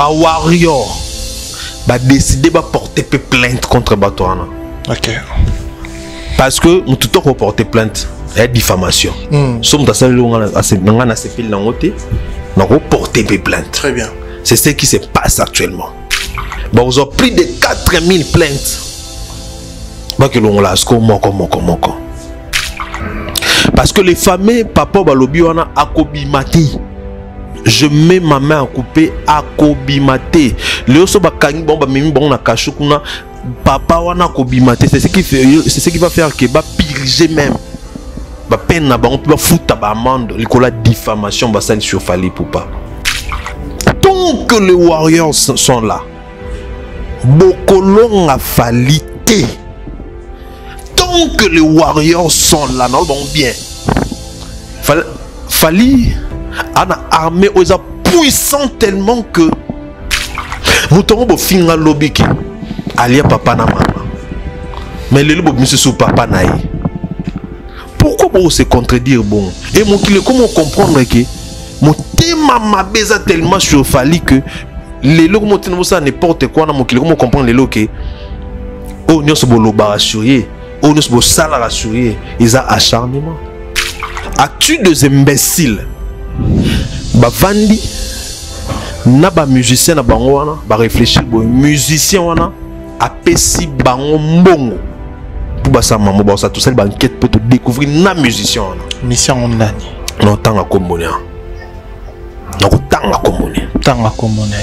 ba warrior ba décider ba porter plainte contre Batoana. OK. Parce que nous tout le temps porter plainte et diffamation. Somme dans celle où on a fait l'angoté, on a porté plainte. Très bien. C'est ce qui se passe actuellement. Bon, ils ont plus de 4000 plaintes. Bah que l'on l'a comment. Parce que les fameux papa balobi wana akobimati. Je mets ma main à couper akobimate. Le oso bakangi bon ba mimi bon na kashukuna papa wana akobimate. C'est ce qui va faire que ba piriger même. Ba peine na ba on peut foutre ba amende, la diffamation ba sali sur Fally Ipupa. Tant que les warriors sont là, Bokolong a falité. Tant que les warriors sont là, non bon bien. Fally a une armée puissant tellement que Moutongo bo finga lobiki alia papa na maman. Mais le bo monsieur sous papa naï. Pourquoi bon se contredire bon? Et mon kilo comment comprendre que mon thème m'a baisé tellement sur Fally que les logs montent ça n'importe quoi dans mon kilo comment comprendre les logs que oh nous sommes bolo rassuré oh nous sommes sala rassuré ils ont acharnement. As-tu des imbéciles? Bavandi na ba musicien na bango wana ba réfléchir bo musicien wana apesi bango mbongo pour ba sa maman ba sa tout ça ba enquête pour te découvrir na musicien wana Mission on nani non tanga kombonia non tanga kombonia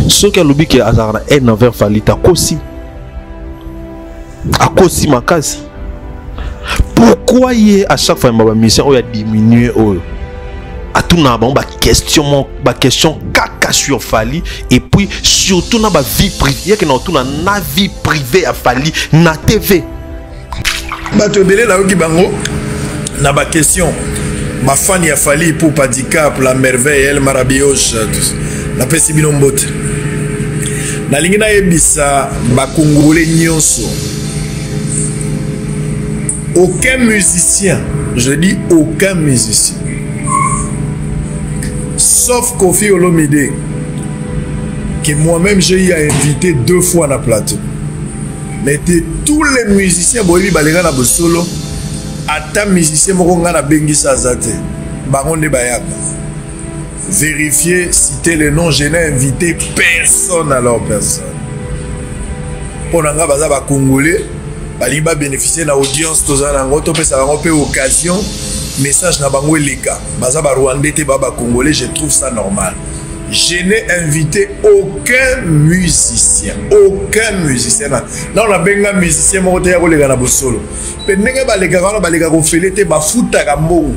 ce que lobi que azara est envers Fally akosi makasi. Pourquoi y à chaque fois ma mission on a diminué à tout na bon question caca sur Fally et puis surtout na ba vie privée que na tout na vie privée à Fally na TV bato belé la oki bango na ba question ma fan ya Fally pour handicap la merveille elle marabioche la pesi binombote na lingi na yebisa ba congolais nyonso. Aucun musicien, je dis aucun musicien, sauf Kofi Olomide, que moi-même j'ai invité 2 fois dans le plateau. Mais tous les musiciens, Boyebi Balega na Bosolo, ata musicien Mokonga na Bengisa Zate, Baron de Bayaka. Vérifiez, citez les noms, je n'ai invité personne alors personne. Pour Nanga Bazaba Congolais, Baliba bénéficier de l'audience, tous en angoto, ça va romper occasion. Message na bango leka. Bazaba Rwandais te baba Congolais, je trouve ça normal. Je n'ai invité aucun musicien. Aucun musicien. Là, on a benga musicien, mon côté, il y a un solo. Mais n'est-ce pas les gars, les gars, on fait l'été, ma fout à Gambo.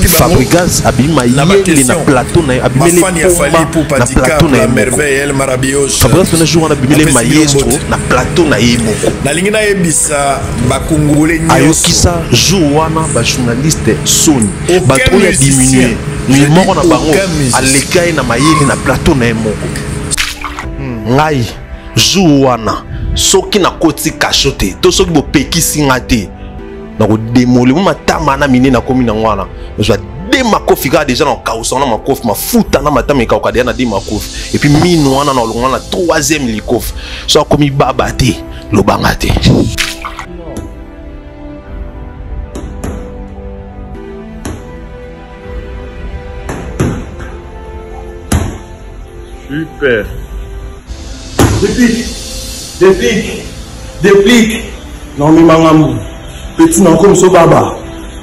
Fabrigas abima yeli na plateau na abimele na plateau na merveille elle marabioche Fabrigas na jour na abimele maestro na plateau na yemo na lingi na yebisa ba congolais nyonso ayokisa jour wana ba journaliste soni ba trop ya diminuer ni moko na bango alekai na mayeli na plateau na yemo ngai jour wana soki na koti kachote to soki bo pekisi ngate na ko démolir ma tama na mine na komi na ngwana je de makofi ga déjà na kaosa na makofi mafuta na matama ka ka na de makofi et puis mino wana na longa na 3e likofi so komi baba te lobanga te super déplique non mais maman petit non comme so baba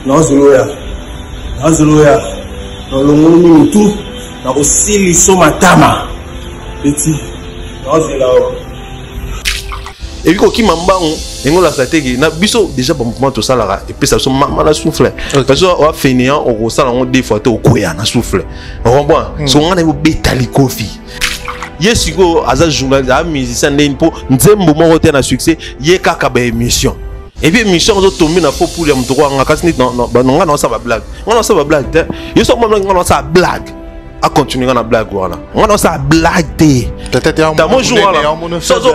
non zoloya non longoni mutu na osili so matama petit non zelao et puis ko mambango ngo la stratégie na biso déjà bon moment to salara et puis ça so mama la souffle parce que on fainéant on sala on des fois to koya na souffle on comprend so ngana bo betali kofi yesiko aza journaliste a musicien ndempo nzembo moko te na succès ye kaka ba émission. Et puis mission zo tomber na faux pour les mtoko nga kasi non nga non ça va blague. Nga non ça va blague te. Yo so mo nga non ça blague. A continuer na blague wala. Nga non ça blague te. Peut-être ta mo jour wala. Sozo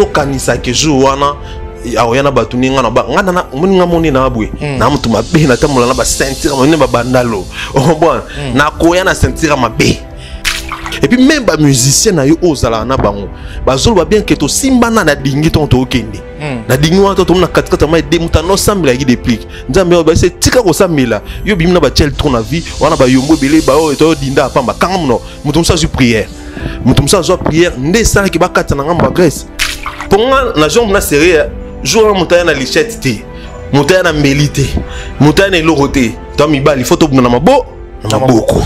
kanisa que jour wana aoyana batuni ngana ba ngana na muninga moni na abwe na mutu mabe na tamola na ba sentir moni ba bandalo bon na koya na sentir mabe. Et puis même ba musicien na yo ozala na bango bazolo ba bien que to simbana na dingi ton to okende na dingi wa to na katikata ma de mutano sambila ki déplique nzambe ba se tika ko sambila yo bimna ba chel ton na vie wana ba yombo belé ba o to dinda pamba kangamno mutum sa prière mutum sa prière nde sala ki ba katana ngamba Grèce pour moi na jambe na sérieux jour mutaya na lichette te mutaya na mbelité mutaya na loroté to mi bali photo na mabo na maboko.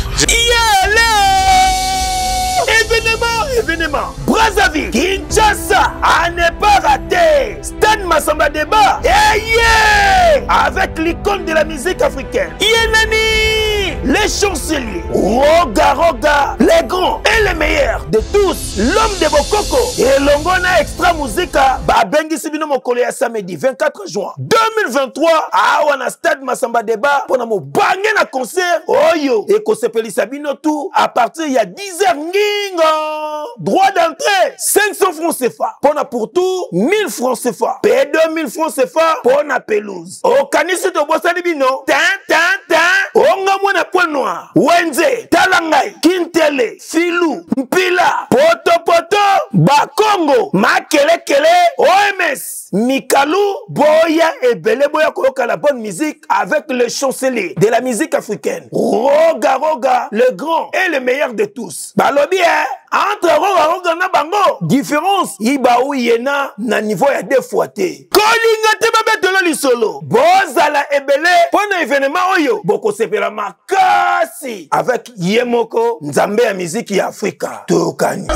Brazzaville, Kinshasa, à ne pas rater. Stan Massamba Débat, avec l'icône de la musique africaine. Yenani, les chanceliers, Roga Roga, les grands et les meilleurs de tous, l'homme de Bokoko et Longona Extra Musica, Babengi Sibino Mokole à samedi 24 juin 2023 à Wana Stade Massamba Débat pour nous banger na concert. Oyo, et qu'on s'appelle Sabino tout à partir il y a 10h ngingo. Droit d'entrée 500 francs CFA. Pour tout 1000 francs CFA. Paye 2000 francs CFA pour la pelouse. Au canisse de Bossalibino. Onga mwana point noir. Wenze, Talangai, Kintele, Filou, Mpila, Poto, Bakongo, Makelekele, OMS, Mikalu, Boya et Bele Boya Koyoka la bonne musique avec le chancelier de la musique africaine. Roga Roga, le grand et le meilleur de tous. Balobi, entre Roga Roga na bango, différence, Ibaou Yena na niveau ya deux fois te. Kolinga te babet de l'isolo. Bozala ebele, pendant événement oyo, boko sepela makasi avec Yemoko, Nzambe ya musique ya Afrika. Tokani.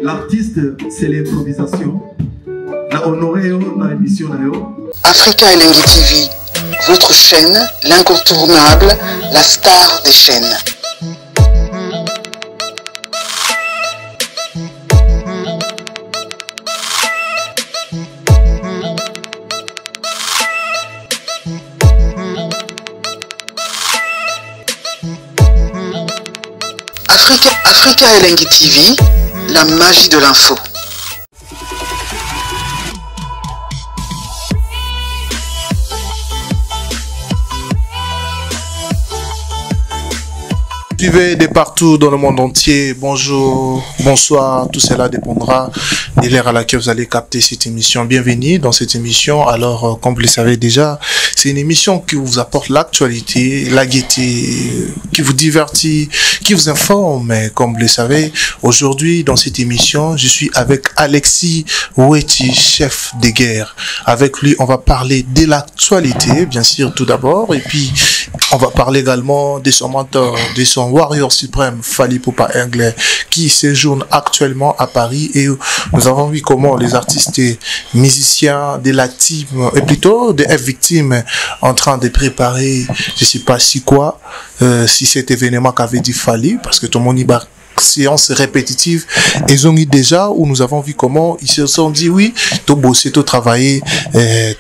L'artiste, c'est l'improvisation. La honoré dans l'émission. Africa Elengi TV, votre chaîne, l'incontournable, la star des chaînes. Africa Elengi TV, la magie de l'info. Suivez de partout dans le monde entier. Bonjour, bonsoir, tout cela dépendra de l'heure à laquelle vous allez capter cette émission. Bienvenue dans cette émission. Alors, comme vous le savez déjà, c'est une émission qui vous apporte l'actualité, la gaieté, qui vous divertit, qui vous informe. Comme vous le savez, aujourd'hui, dans cette émission, je suis avec Alexis Oueti, chef de guerre. Avec lui, on va parler de l'actualité, bien sûr, tout d'abord. Et puis, on va parler également de son mentor, de son warrior suprême, Fally Ipupa anglais, qui séjourne actuellement à Paris. Et nous avons vu comment les artistes et musiciens de la team, et plutôt des victimes, en train de préparer, je sais pas si quoi, si cet événement qu'avait dit Fally, parce que tout le monde y bat. Séance répétitive, ils ont eu déjà où nous avons vu comment ils se sont dit oui, tout bosser, tout travailler,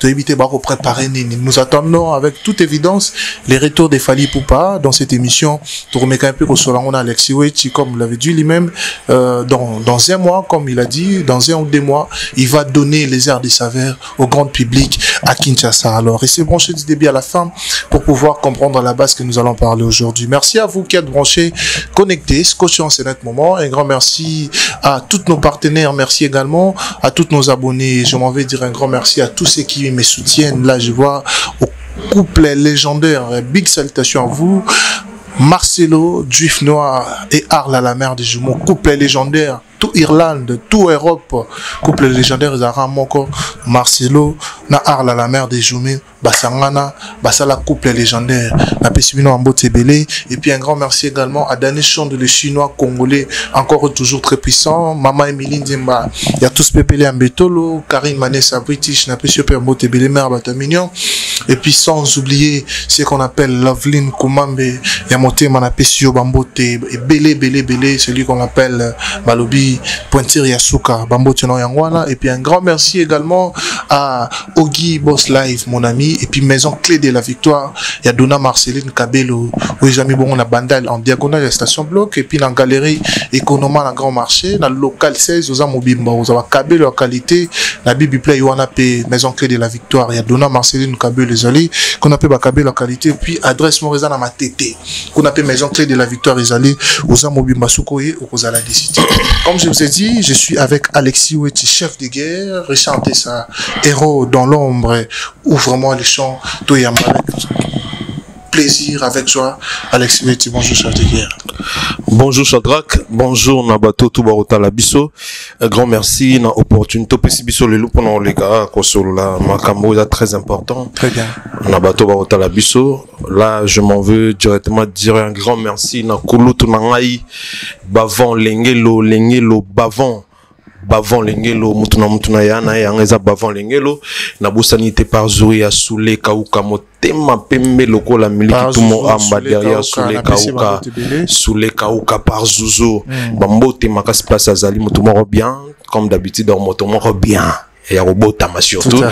tout éviter de préparer. Nous attendons avec toute évidence les retours de Fally Ipupa dans cette émission. Pour remettre un peu au sol, on a Alexis Oueti, comme l'avait dit lui-même, dans un mois, comme il a dit, dans 1 ou 2 mois, il va donner les airs de saveur au grand public à Kinshasa. Alors, restez branchés du début à la fin pour pouvoir comprendre à la base que nous allons parler aujourd'hui. Merci à vous qui êtes branchés, connectés, scotchés en ce moment. Un grand merci à tous nos partenaires. Merci également à tous nos abonnés. Je m'en vais dire un grand merci à tous ceux qui me soutiennent. Là, je vois au couple légendaire. Big salutations à vous. Marcelo, Juif Noir et Arles à la mer des jumeaux, couple légendaire, tout Irlande, tout Europe, couple légendaire, Zara Moko, Marcelo, na Arles à la mer des jumeaux, Basangana, Basala couple légendaire, na Pessimino Ambo Tebele, et puis un grand merci également à Dané Chonde, les Chinois congolais, encore toujours très puissants, Mama Emiline Zemba, il y a tous Pepele Ambetolo, Karine Manessa British, na Pessimino Ambo Tebele, Mère Batamignon, et puis sans oublier ce qu'on appelle Loveline Koumambe, Yamote Manapesio Bambote, et Belé, celui qu'on appelle Balobi Pointir Yasuka, Bambote no Yangwana, et puis un grand merci également à Ogi Boss Live, mon ami, et puis Maison Clé de la Victoire, il y a Donna Marceline Kabelo, où j'ai mis bon, on a Bandal en diagonale de la station bloc, et puis dans la galerie Economa, dans le grand marché, dans le local 16, aux Amobimba, aux Awa Kabelo en qualité, la Bibi Play, Yuanape, Maison Clé de la Victoire, il y a Donna Marceline Kabelo, les alliés, qu'on appelle Bakabelo en qualité, puis adresse Moreza dans ma tété, qu'on appelle Maison Clé de la Victoire, les alliés, aux Amobimba Soukoye, aux Ala City. Comme je vous ai dit, je suis avec Alexis Oueti, chef de guerre, Richard Tessa, héros dans l'ombre, ou vraiment les chants, Toyama, avec plaisir, avec joie. Alexis Oueti, bonjour, chef de guerre. Bonjour Shadrach, bonjour Nabato Toubarota Labiso. Un grand merci na opportunité pesi biso le loup pendant les gars kosolo la makambo est très important. Très bien. Nabato Barota Labiso. Là, je m'en veux directement dire un grand merci na kulutu na ngai bavon lengelo bavon lengelo mutuna yana yangeza bavon lengelo na bosanité par Zouri ya Soulé Kauka motema pembe lokola miliki tumo amba derrière Soulé Kauka par Zouzou bambote makasi place azali mutumo bien comme d'habitude dans motomo bien et à Robotama surtout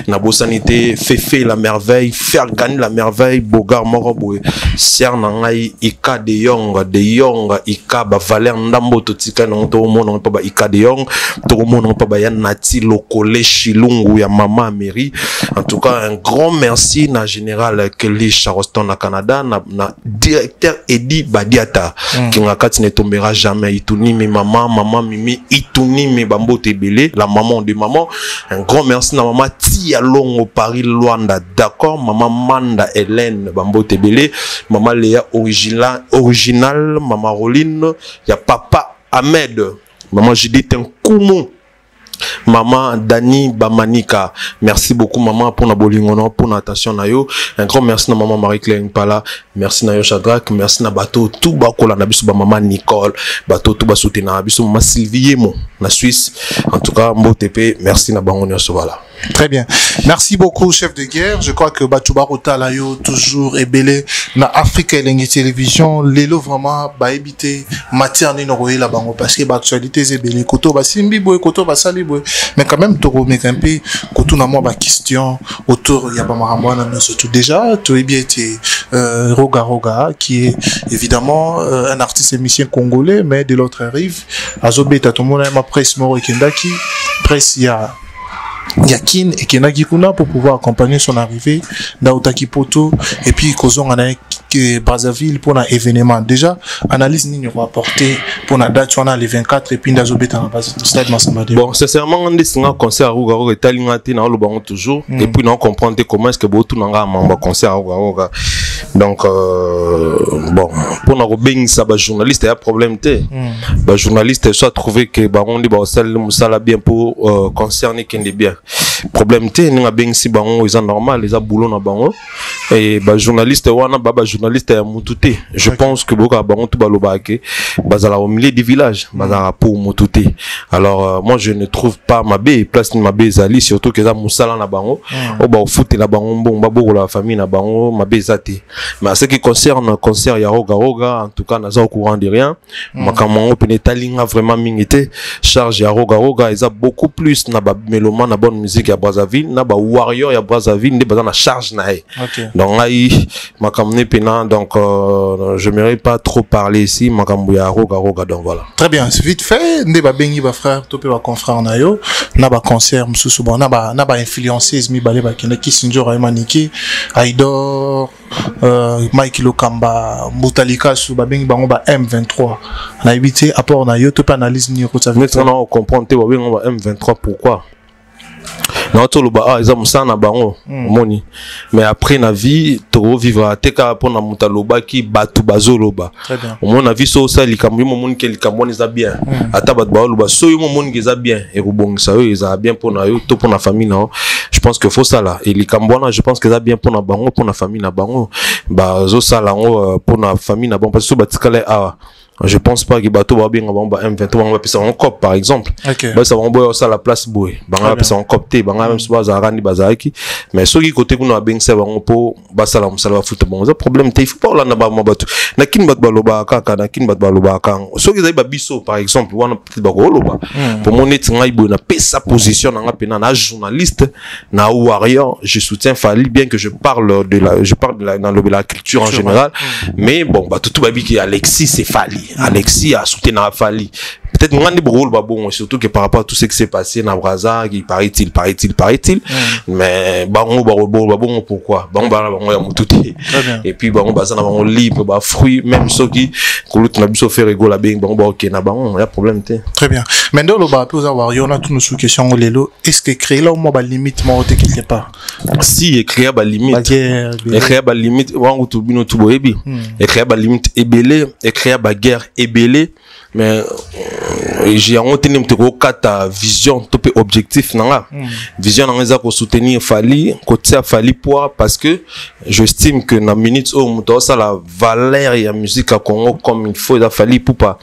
na bosanité fait la merveille faire gagner la merveille bogar moroboe cernangai ika de yong ika ba valer ndambo totika na to mona pa ba ika de yong to mona pa ba ya nati lokole chilungu ya mama Mary. En tout cas un grand merci na général Kelly Charleston na Canada na directeur Eddie Badiata qui ngakati ne tombera jamais ituni mi maman mimi ituni mi bambo tebele la maman de maman. Un grand merci na maman Tia Longo Paris Luanda, d'accord, maman Manda Hélène Bambo Tebele, maman Léa original, maman Roline, y a papa Ahmed, maman Judith Nkoumo, maman Dani Bamanika. Merci beaucoup maman pour na bolingono, pour na attention na yo. Un grand merci na maman Marie-Claire Mpala, merci na yo Shadrach, merci na bateau tout bakola na biso ba maman Nicole, bateau tout ba soutenir na biso maman Sylvie Mo na Suisse. En tout cas Mbotepe, merci na bango nyonso voilà. Très bien. Merci beaucoup, chef de guerre. Je crois que Batubarota Layo toujours est belé. Na Afrique et l'Engie Télévision, l'élo vraiment, ba éviter, matière ni n'aurait la bango, parce que l'actualité c'est belé. Koto ba simbi boy, koto ba sali boy. Mais quand même, toro, mais un peu, koto na moi ba question, autour, y a pas maramboana, mais surtout déjà, tu es bien été, Roga, qui est évidemment, un artiste et musicien congolais, mais de l'autre rive, Azobé, t'as ton monde, ma presse, Moro et Kendaki, presse, Yakin et Kenagi Kuna pour pouvoir accompagner son arrivée dans Poto et puis Kozong en a Brazzaville pour un événement. Déjà, analyse ni va apporter pour la date, on a les 24 et puis Ndazobé dans la stade Massambade. Bon, sincèrement, on dit un concert à Rouga et Talingati dans le banc toujours et puis on comprend comment est-ce que beaucoup n'ont un concert à Rouga. Donc, bon, pour nous robin ça, journaliste, il y a un problème. Journaliste, soit trouvé que on dit ça bien pour concerner qui est bien. Problème té ni ngabeng si bango ils normal les a boulot na bango et journaliste wana baba journaliste ya mututé je pense que boka bango tout balobake bazala au milieu du village bazala pour mututé. Alors moi je ne trouve pas mabe place ni mabe zali surtout que za musala na bango o ba foot la bango bon babo la famille na bango mabe zate. Mais ce qui concerne concert ya Roga en tout cas naza au courant de rien makamango penetalinga vraiment mingité charge ya Roga ils a beaucoup plus na ba meloman na bonne musique à Brazzaville, na ba warrior à Brazzaville, ne pas na charge nae. Donc là, ma camné pena, donc je n'aimerais pas trop parler ici, ma camouya Roga, donc voilà. Très bien, c'est vite fait. Ne ba bengi ba frère, topé ba confrère na yo, na ba concert, msusu bon, na ba influenceuse mi balé ba kina Kissinger Maniki, Aidor, Mike Lokamba, Moutalika sou ba bengi bango ba M23. Na évité apport na yo, topé analyse ni ko ça. Maintenant on comprend te ba bengi ba M23 pourquoi? Non, tout le bas, exemple, ça na bango, moni. Mais après na vie, to vivre teka pour na mutaloba qui batu bazoloba. Très bien. Mon avis so ça li kambi mon monde qui li kambo les a bien. Ata bat baoloba so yo mon monde qui a bien et rubong ça ils a bien pour na yo to pour na famille na. Je pense que faut ça là et li kambona je pense que ça bien pour na bango pour na famille na bango. Ba zo ça là pour na famille na bango parce que so batikale ah. Je pense pas que bateau va bien avoir M23 on va passer en cop par exemple. Bah ça va boire ça la place boy. Bah on va passer en copté, bah même soit za randi bazaki. Mais ceux qui côté qu'on a bien ça va on pour bah ça va foutre bon. Le problème il faut pas là na ba bateau. Na kin bat baloba ka na kin bat baloba ka. Ceux qui ba biso par exemple, on peut ba baloba. Pour mon net ngai boy na sa position na pena na journaliste na warrior, je soutiens Fally bien que je parle de la culture en général. Mais bon bah tout babi qui Alexis c'est Fally. Alexis a soutenu Fally. Peut-être qu'on a des rôles bon, surtout que par rapport à tout ce qui s'est passé dans Braza, qui paraît-il. Mais bon pourquoi? Bon tout et puis bon on libre fruit même ceux qui l'autre n'a pas fait rigolo la bien bon OK na bon il y a problème té. Très bien. Maintenant le peut avoir on a tous nos sous-questions lelo est-ce que créer là au moins limite moi quelque part? Si créer ba limite. Créer ba limite wangu tout bino tout boyebi. Créer ba limite ébélé, créer ba guerre ébélé. Mais j'ai retenu ta vision top objectif nanga vision nanga ko soutenir Fally côté Fally pour parce que j'estime que dans minutes où on ça la valeur et la musique à Congo comme il faut da Fally pour pas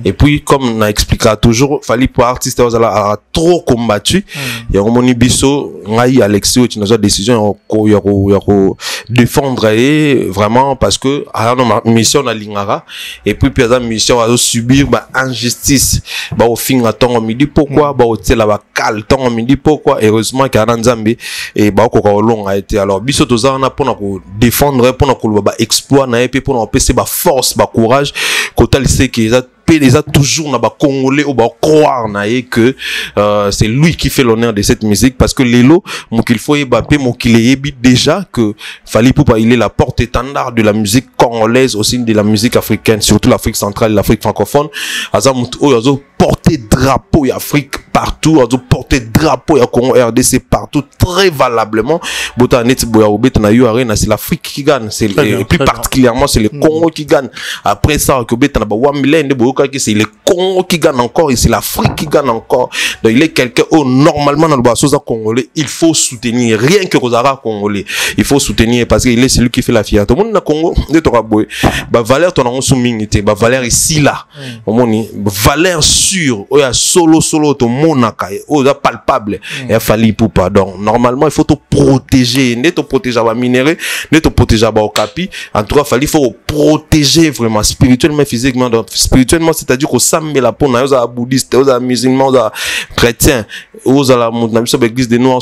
et puis comme on a expliqué toujours Fally pour artiste a trop combattu et on moni biso ngai Alexis tu nous a décision ko défendre et vraiment parce que à notre mission na lingara et puis la mission à subir injustice ba au fin attend midi pourquoi ba au tela ba cal temps midi pourquoi heureusement qu'il y a Nzambe et ba ko long a été alors biso toza na pour na ko défendre pour na ko ba exploit na et pour na PC ba force ba courage côté lycée qui les a toujours n'a pas congolais ou croire que c'est lui qui fait l'honneur de cette musique parce que Lelo mon qu'il faut Mbappé mon qu'il est déjà que Fally Ipupa il est la porte-étendard de la musique congolaise aussi de la musique africaine surtout l'Afrique centrale l'Afrique francophone porter drapeau et Afrique partout porter drapeau et Congo RDC partout très valablement c'est l'Afrique qui gagne c'est plus particulièrement c'est le Congo qui gagne après ça que c'est le Congo qui gagne encore et c'est l'Afrique qui gagne encore donc il est quelqu'un normalement dans le bassin congolais il faut soutenir rien que Rosara congolais il faut soutenir parce qu'il est celui qui fait la fierté tout le monde Congo valeur ton soumingité valeur ici là valeur sûre solo to monaka palpable et Fally Ipupa donc normalement il faut te protéger ne te protéger à minerai ne te protéger à okapi en tout cas Fally il faut protéger vraiment spirituellement physiquement donc spirituellement c'est-à-dire qu'au sambe la peau na aux bouddhistes aux musulmans aux chrétiens aux la église de noirs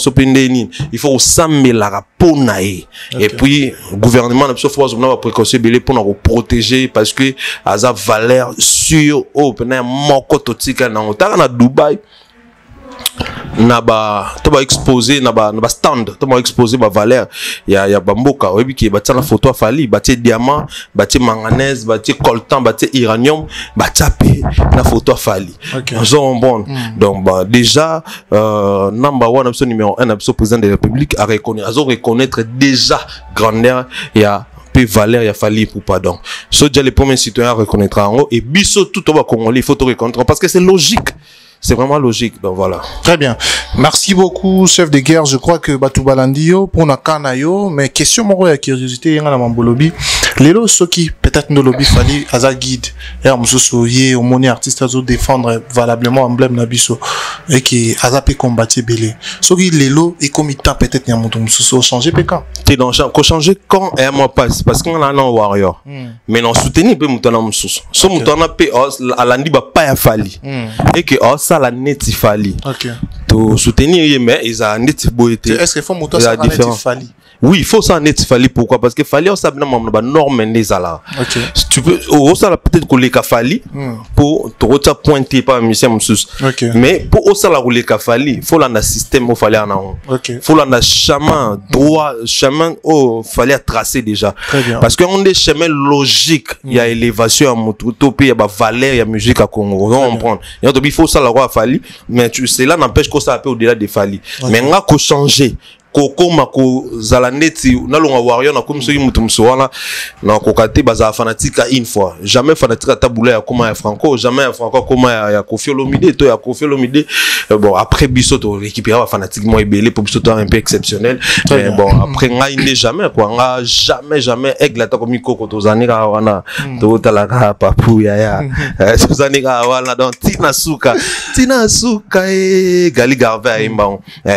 il faut au sambe la peau nae et puis gouvernement na faut avoir précaution belé pour nous protéger parce que asa valeur sur au pena moko totika na Dubaï naba to ba exposer naba stand to ba exposer ba valeur ya bamboka oyebi ki batia na photo Fally batia diamant batia manganèse batia coltan batia uranium batia pe na photo Fally bon donc déjà number 1 option numéro 1 option président de la République a reconnaître déjà grandeur ya pe valeur ya Fally Ipupa donc so déjà les premiers citoyens reconnaîtra en haut et biso tout au Congolais il faut te reconnaître parce que c'est logique. C'est vraiment logique, donc voilà. Très bien. Merci beaucoup, chef de guerre. Je crois que Batu Balandio, pour na kanayo, mais question moro ya curiosité, yanga na mambolobi. Lelo soki, peut-être no lobby Fally, aza guide. Et amsoso yé, au moni artiste azo défendre valablement emblème na biso. Et qui aza pe combattre belé. Soki lelo, et comme il t'a peut-être n'y a mon msoso changer pe quand? T'es dans ko changer quand et moi passe parce qu'on a un warrior. Mais non soutenir pe mutana msoso. So mutana pe alandi ba pa ya Fally. Et que ça la neti Fally. To soutenir mais ils a neti boité. Est-ce qu'il faut monter ça la neti Fally? Oui, il faut ça neti Fally pourquoi parce que Fally on sait bien ma norme des ala. Tu peux ça peut-être coller ka Fally pour te retirer pointer par monsieur Moussous. Mais pour ça la rouler ka Fally, faut la système au Fally en haut. Faut la chemin droit, chemin Fally tracer déjà. Parce que on des chemins logiques, il y a élévation à Moutouto, il y a valeur, il y a musique à Congo. On comprend. Il faut ça la roi Fally, mais tu sais là n'empêche que ça peu au-delà de Fali mais nga ko changer kokoma ko zalaneti nalonga warrior na comme soki mutu msowana na kokate baza fanatique une fois jamais fanatique tabula ya koma ya Franco jamais ya Franco koma ya Koffi Olomide to ya Koffi Olomide bon après biso to récupérer ba fanatique mo ebelé pour biso to un peu exceptionnel mais bon après nga inde jamais quoi nga jamais aigle ta comme koko to zanika wana to talaka papu ya to zanika wana donc tina suka gali garvey imba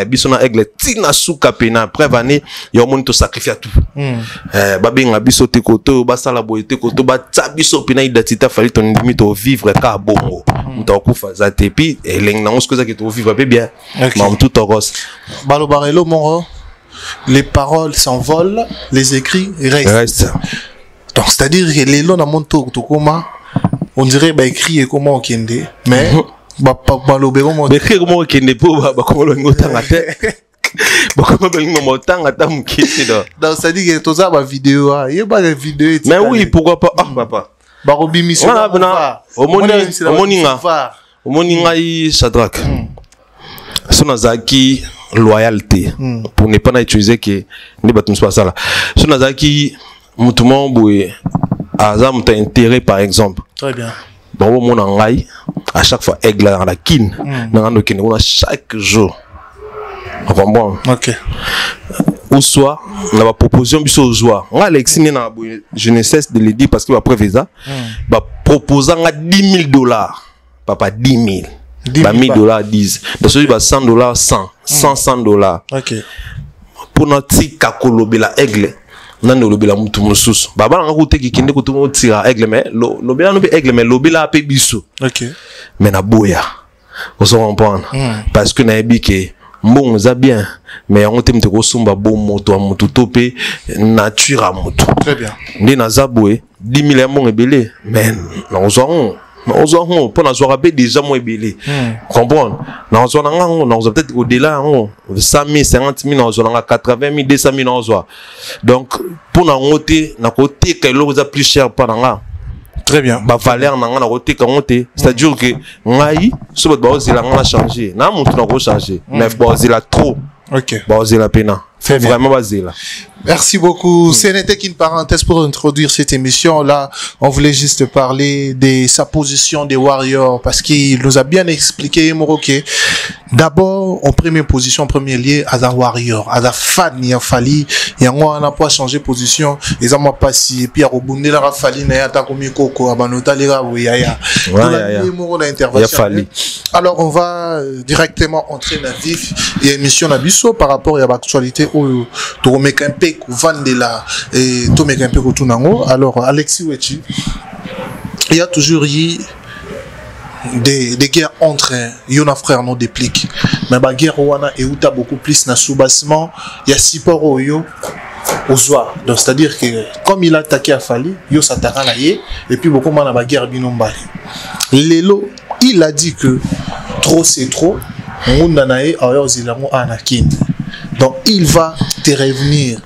biso na aigle tina suka pena prévané yo monde to sacrifier tout babenga biso te koto basala boyete koto ba tsabiso pena identité fali ton limite au vivre ka bongo muto kufa za tepi eleng na ngosko za ke to vivre pe bien mam tout rose balo barelo moro les paroles s'envolent les écrits restent donc c'est-à-dire que les lots na monto to koma on dirait ba écrit et comment okende mais balo bero mo écrit comment okende po ba ko lo ngotanga te beaucoup de montants à t'amquer donc ça dit que tout ça ma vidéo il y a pas de vidéo mais oui pourquoi pas ah papa barobi mission au moninga i Shadrach sonazaki loyauté pour ne pas utiliser que ne batum pas ça là sonazaki mutumo boye azam ta intérêt par exemple très bien bon mon ngai à chaque fois aigle dans la kin dans kin on a chaque jour. Bon. Ok. Ou soit, la proposition biso au joie. On Alexis je ne cesse de le dire parce que après visa, proposant $10,000. Papa 10 000. $1,000 10. Dans ce cas, $100 100. $100. Ok. Pour notre kakolobe la aigle. Non lobi la mutu mususu. Baba nga kote ki kende kote mo tira aigle mais lobi la no be aigle mais lobi la pe biso. Ok. Mais na boya. On se comprend parce que na ebi ke bon ça bien mais on t'aime te kosumba bon moto a moto topé nature a moto très bien ndi na zaboué 10 000 mon ebelé mais on pour na soir déjà mo ebelé comprendre na soir na peut-être au-delà 100 000 50 000 na soir 80 000 200 000 na soir donc pour na ngoté na côté que l'eau est plus cher par là. Très bien. Ba valeur na ngana côté kangote c'est-à-dire que ngai so ba ozela ngana changer na mutu na ko changer mais ba ozela trop. OK. Ba ozela pena. Fait vraiment bazela. Merci beaucoup. Ce n'était qu'une parenthèse pour introduire cette émission. Là, on voulait juste parler de sa position des Warriors parce qu'il nous a bien expliqué, Moroké. D'abord, en première position, en premier lieu, à la Warrior, à la fan, il y a fallu, et on n'a pas changé position. Ils ont pas si, et puis à Robunde, la Rafali, n'a pas commis Coco, à Banota, les gars, oui, il y a alors, on va directement entrer dans le vif et émission Nabiso par rapport à l'actualité où tu remets un peu Vandela et tu mets un peu Tunango. Alors, Alexis Wechi, il y a toujours eu des guerres entre Yona frère non déplique. Mais la guerre wana et où tu as beaucoup plus na sous-bassement, il y a six ports au yo. Donc c'est-à-dire que comme il a attaqué à Fali, yo s'attaque à et puis beaucoup moins la guerre binombali. Lelo, il a dit que trop c'est trop. Donc il va te revenir.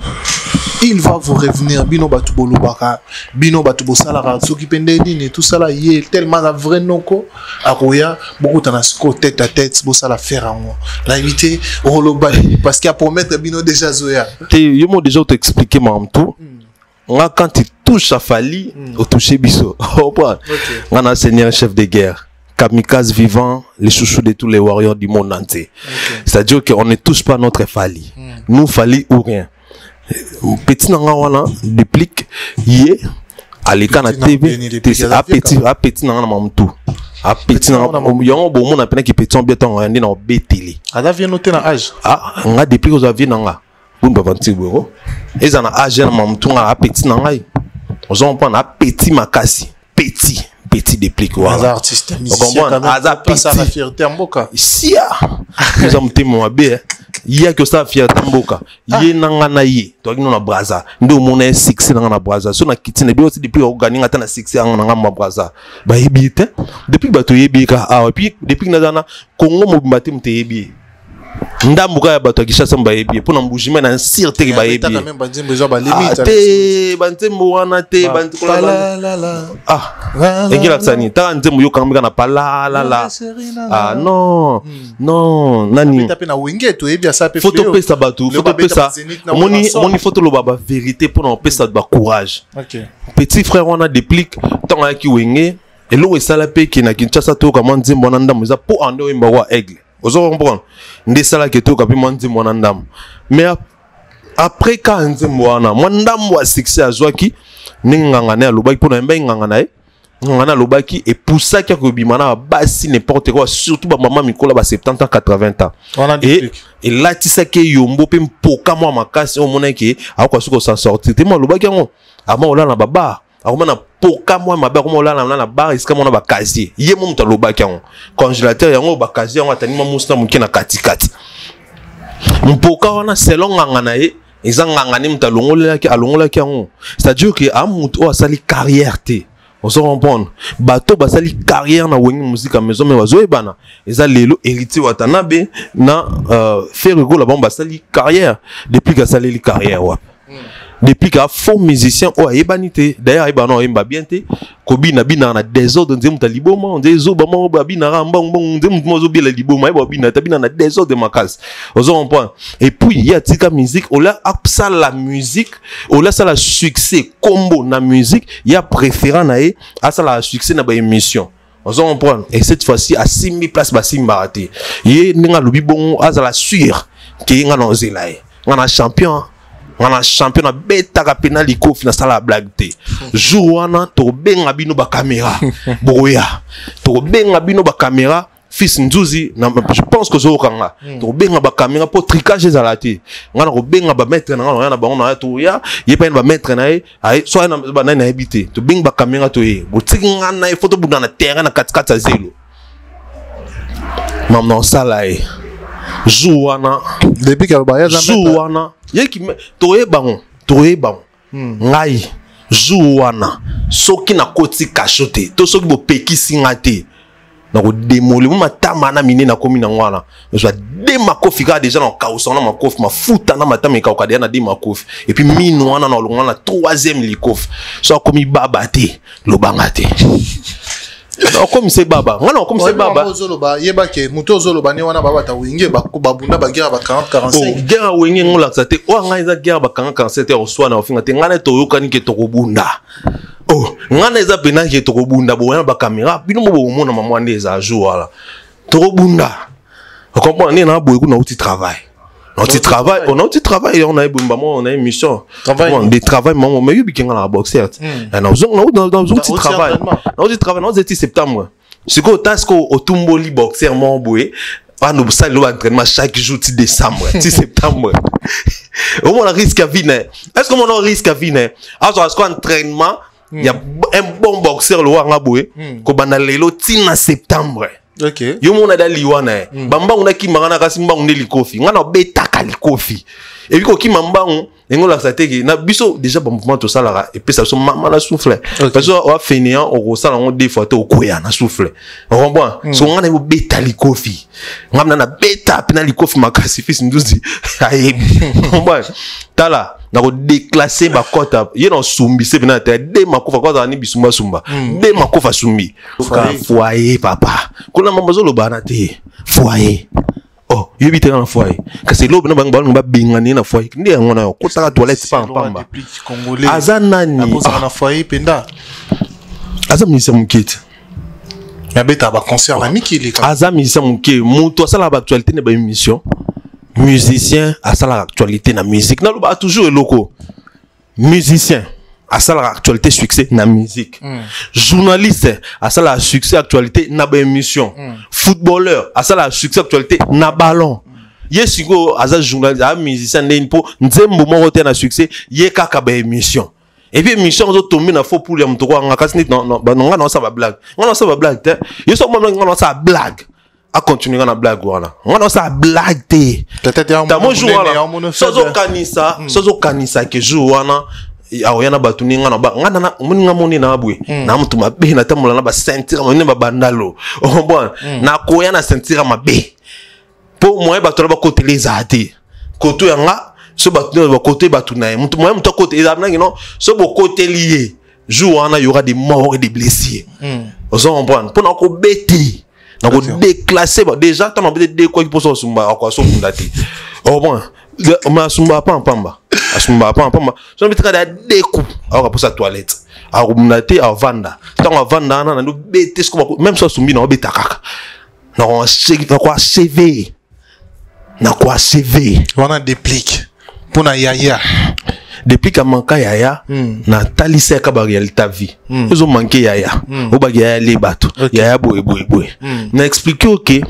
Il va vous revenir. Bino batu bolubaka, bino batu bosalara, s'occuper de tout ça là, il est tellement la vraie noko. Aroya, beaucoup t'en as tête à tête, bosala faire en moi. La éviter, parce qu'il y a pour mettre bino déjà zoya. Yo m'ont déjà t'expliqué mon tout. Quand tu touches à Fali, au toucher biso. On a seigneur chef de guerre. Kamikaze vivant, les chouchous de tous les warriors du monde entier. C'est-à-dire qu'on ne touche pas notre Fali. Nous, Fali ou rien. Petit nanga wana déplique yé alika na TV a petit nanga na mamtu a petit nanga yo bo mona pena ki petit bien temps ndi na beteli ala vient noter na âge nga déplique aux avions nanga bon ba 20 bureau eza na âge na mamtu nga a petit nanga on prend na petit makasi petit déplique voilà artiste musicien petit ça la fierté mboka ici nous avons témoin bien il y a que ça fierté mboka yé nanga na yé to ngino na braza ndo mona succès nanga na braza so na kitine bi aussi depuis organiser ata na succès nanga na braza ba yebite depuis ba to yebika et puis depuis na zana Congo mobimate mte yebi ndambuka ya bato akishasa mbayebi pour n'embouchement na sirte ki bayebi quand même banzembo zo ba limite te banzembo wana te engila tsani ta nzembo yo kanga na pala la non nani tape na wenge to ebi asa pe photo pesa bato photo pesa moni photo lo ba vérité pour na pesa ba courage. OK, petit frère wana déplique tant aki wenge elo esala pe ki na Kinshasa to ka nzembo na ndamu za po ando imba wa aigle. Vous comprenez? Ndesala ke to kapi mwanzi mwana ndamu. Mais après quand nzembo wana mwandamu wa succès azwaki ningangane alobaki pona mba ngangana ngangana alobaki et pour ça ki akobimana basi n'importe quoi surtout ba maman mikola ba 70 ans 80 ans. Et là tisake yombo pe mpoka mwa makasi o monaki akwa suko s'en sortir. Te mo alobaki ngo ama ola na baba akomana poka moi mabe comme ola na bar iska mona ba casier ye mo muta lobaki yango congélateur yango ba casier yango atani mamusta muki na katikati mpoka wana selon ngangana ye ezangangani muta longolaki alongolaki yango c'est-à-dire que amutu o asali carrière te on se comprendre bato basali carrière na wengi musique à maison mais wazo ebana eza lelo héritier watanabe na faire go la bomba basali carrière depuis que sali carrière wa depuis qu'un faux musicien oh ebanité d'ailleurs ebano emba bien te kobina bina na désordre nzemu taliboma on dit zo bama babina ramba nzemu mozo bien liboma ebabina tabina na désordre de makas ozo on point et puis il y a tika musique on la ça la musique on la ça la succès combo na musique il y a préférant na e à ça la succès na ba émission ozo on point et cette fois-ci à 6000 places ba simbaraté ye ninga lobi bon à la suire qui nga no zelae ngana champion na beta ka penali ko fina sala blague te jour wana to benga bino ba caméra boya to benga bino ba caméra fils nzuzi na je pense que zo kanga to benga ba caméra pour tricage ezalati ngana ko benga ba mettre na ngana ba ngana to ya ye pa ba mettre na ai so na ba na habité to benga ba caméra to ye bo tsinga na photo bu na terrain na 4 zelo maman sala e Jouana depuis que ba Jouana yeki toye bango ngai Jouana soki na koti kachote to soki bo pekisi ngate na ko démolir ma tama na mine na komi na ngwana je dema kofi ka déjà na kausa na makofi mafuta na matama ka ka na dema kofi et puis minwana na longa na 3e likofi so komi baba te lobanga te comme c'est baba ngana comme c'est baba ozoloba yeba ke muto ozoloba ne wana baba ta winge ba bunda ba guerre ba 40 45 guerre winge ngola tsate o nga iza guerre ba 40 47 o swana o finga te ngana to yokani ke to kobunda ngana iza pena ke to kobunda bo na ba camera bino mo bo mona mama ndé za jour wala to kobunda o comprendre ni na boye ku na outil travail on a on a une mission des travail maman mais yobi kenga na boxer na outil travail na outil septembre siko tasko otumboli boxer mon boye pa no ça le entraînement chaque jour 10 décembre 10 septembre au moins risque à venir est-ce que mon risque à venir alors est-ce qu'entraînement il y a un bon boxeur le wanga boye ko bana lelo tina septembre. OK. Yo mona dali wana bamba una ki mangana kasi mbangu ne likofi ngana betaka likofi et puis ko ki mambangu ngola sateki na biso déjà ba mouvement to salara et puis ça so mama na souffle parce que o fainéant o sala on des fois to koya na souffle on comprend so ngana bo beta likofi ngamna na beta pena likofi makasi fils nduzi ayebi bon tala na ko déclasser ba kota ye no sumbi se bina te de makofa kota ni bisumba sumba de makofa sumbi foyer papa kuna mama zo lobana te foyer oh yebi te na foyer kasi lobe na banga ba bingani na foyer ndi ngona yo kota toilette pamba azanani na foyer penda azamisa mukete ya beta ba concert na mikili azamisa muke muto sala ba actualité na ba émission musicien à ça l'actualité na musique na loba toujours loko musicien à ça l'actualité succès na musique journaliste à ça la succès actualité na ba émission footballeur à ça la succès actualité na ballon yesiko aza journaliste a musicien n'impo nzembo moko te na succès ye kaka ba émission et puis émission zo tomber na faux pour ya mtoko ngakasi non ngana ça ba blague te yeso mo ngana ça blague à continuer na blague wana ngana ça blague te peut-être ta mo jour wana sozo kanisa ke jour wana aoyana batuni ngana ba ngana muninga moni na abwe na mtu mabe na tamula na ba sentir moni ba bandalo bon na koya na sentir mabe pour moi bato la ba côté les athées côté yanga so bato ba côté bato na moi muto côté ezana non so bo côté lié jour il y aura des morts et des blessés vous comprenez pour na ko bêter na ko déclasser déjà tant on peut de quoi qui pour sumba quoi so ndati au moins ma sumba pas en pamba asumba pas en pamba so on peut tra des coups alors pour sa toilette alors ndati à vanda tant on vanda na no bêter même so sumbi na bêta kaka na quoi CV na quoi CV on a déplique pour na yaya depuis qu'à manquer yaya na talise ka ba réalité vie ils ont manqué yaya au ba yaya les bateaux yaya boy na expliquer OK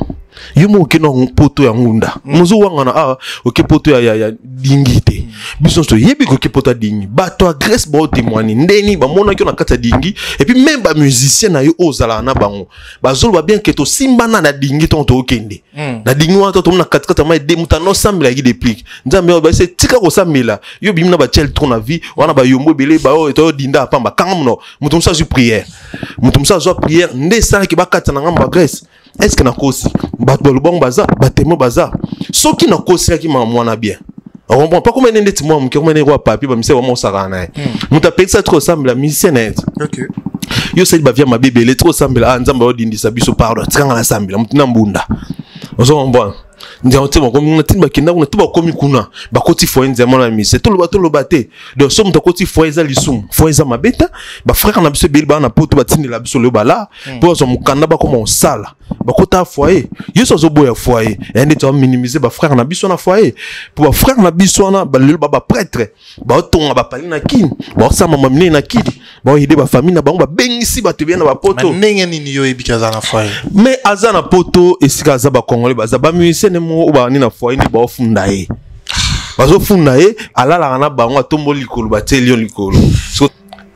yo mo ke no poto ya ngunda muzo wanga na OK poto ya dingite biso so yebi ko ke poto dingi bato agresse ba témoigner ndeni ba mona ki na kata dingi et puis même ba musicien na yo ozala na bango bazolo ba bien que to simbana na dingi to okende na dingi wa to na kata ma de mutano sambela ki déplique nzambe ba se tika ko sambela yo bimna ba tel trop na vie wana ba yombo belé ba o to dinda pamba kangamno mutumsa ju prière nde sala ki ba kata na ngamba grace est-ce que na kosi bato bon baza batemo baza soki na kosi ki mwana bien on comprend pas comment nende timo mke comment nende papi ba mise wa mosaka na muta pesa trop sambela musicien net OK yo seli ba via mabebele trop sambela nzamba odindisa biso pardon tsanga na sambela mutina mbunda ozo comprendre ndio timo ko muna timba kinda kuna tuba komi kuna bakoti foye nzema na mise to lo baté donc somme to koti foye za lisum foye za mabeta ba frère na biso belba na poto batindi la biso le bala pour so mukanda ba comme on sala bakota foyer yeso zo boya foyer et ndi to minimiser ba frère na biso na foyer pour ba frère na biso na ba le ba prêtre ba tonga ba pali na kin ba sa mama mine na kidi ba yide ba famille na bango ba bengisi ba tebia na ba poto ndenge nini yo ebikaza na foyer mais azana poto esika za ba congolais ba musicien mo ba ni na foyer ni ba ofunda ye bazo funda ye alala na bango atombo likolo ba telion likolo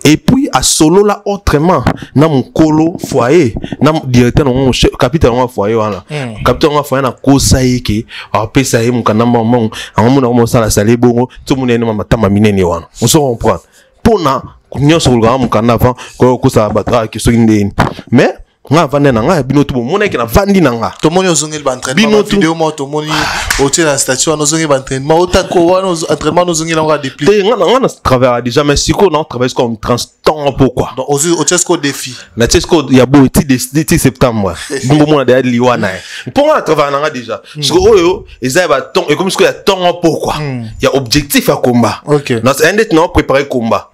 et puis à solo là autrement na mon colo foyer na directeur mon capitaine mon foyer wana capitaine mon foyer na kosa yeke a pesa ye mon kanamba mon amona mo sala sale bongo tout mon ene mama tama minene wana on se comprend pona kunyo so ga mon kanava ko kosa batra ki so ndeni mais nga vande na nga bino to mona ke na vandi na nga to moni ozongeli ba entraînement vidéo mo to moni hôtel la station ozongeli ba entraînement otako wana entraînement ozongeli nga dépliquer nga travailler déjà mais siko na travailler comme transtemps pourquoi donc otesco défi na tesco ya bo ti septembre bongo mona de liwana pour nga travailler na nga déjà siko oyo eza ba temps et comme siko ya temps pourquoi il y a objectif à combat na endet na préparer combat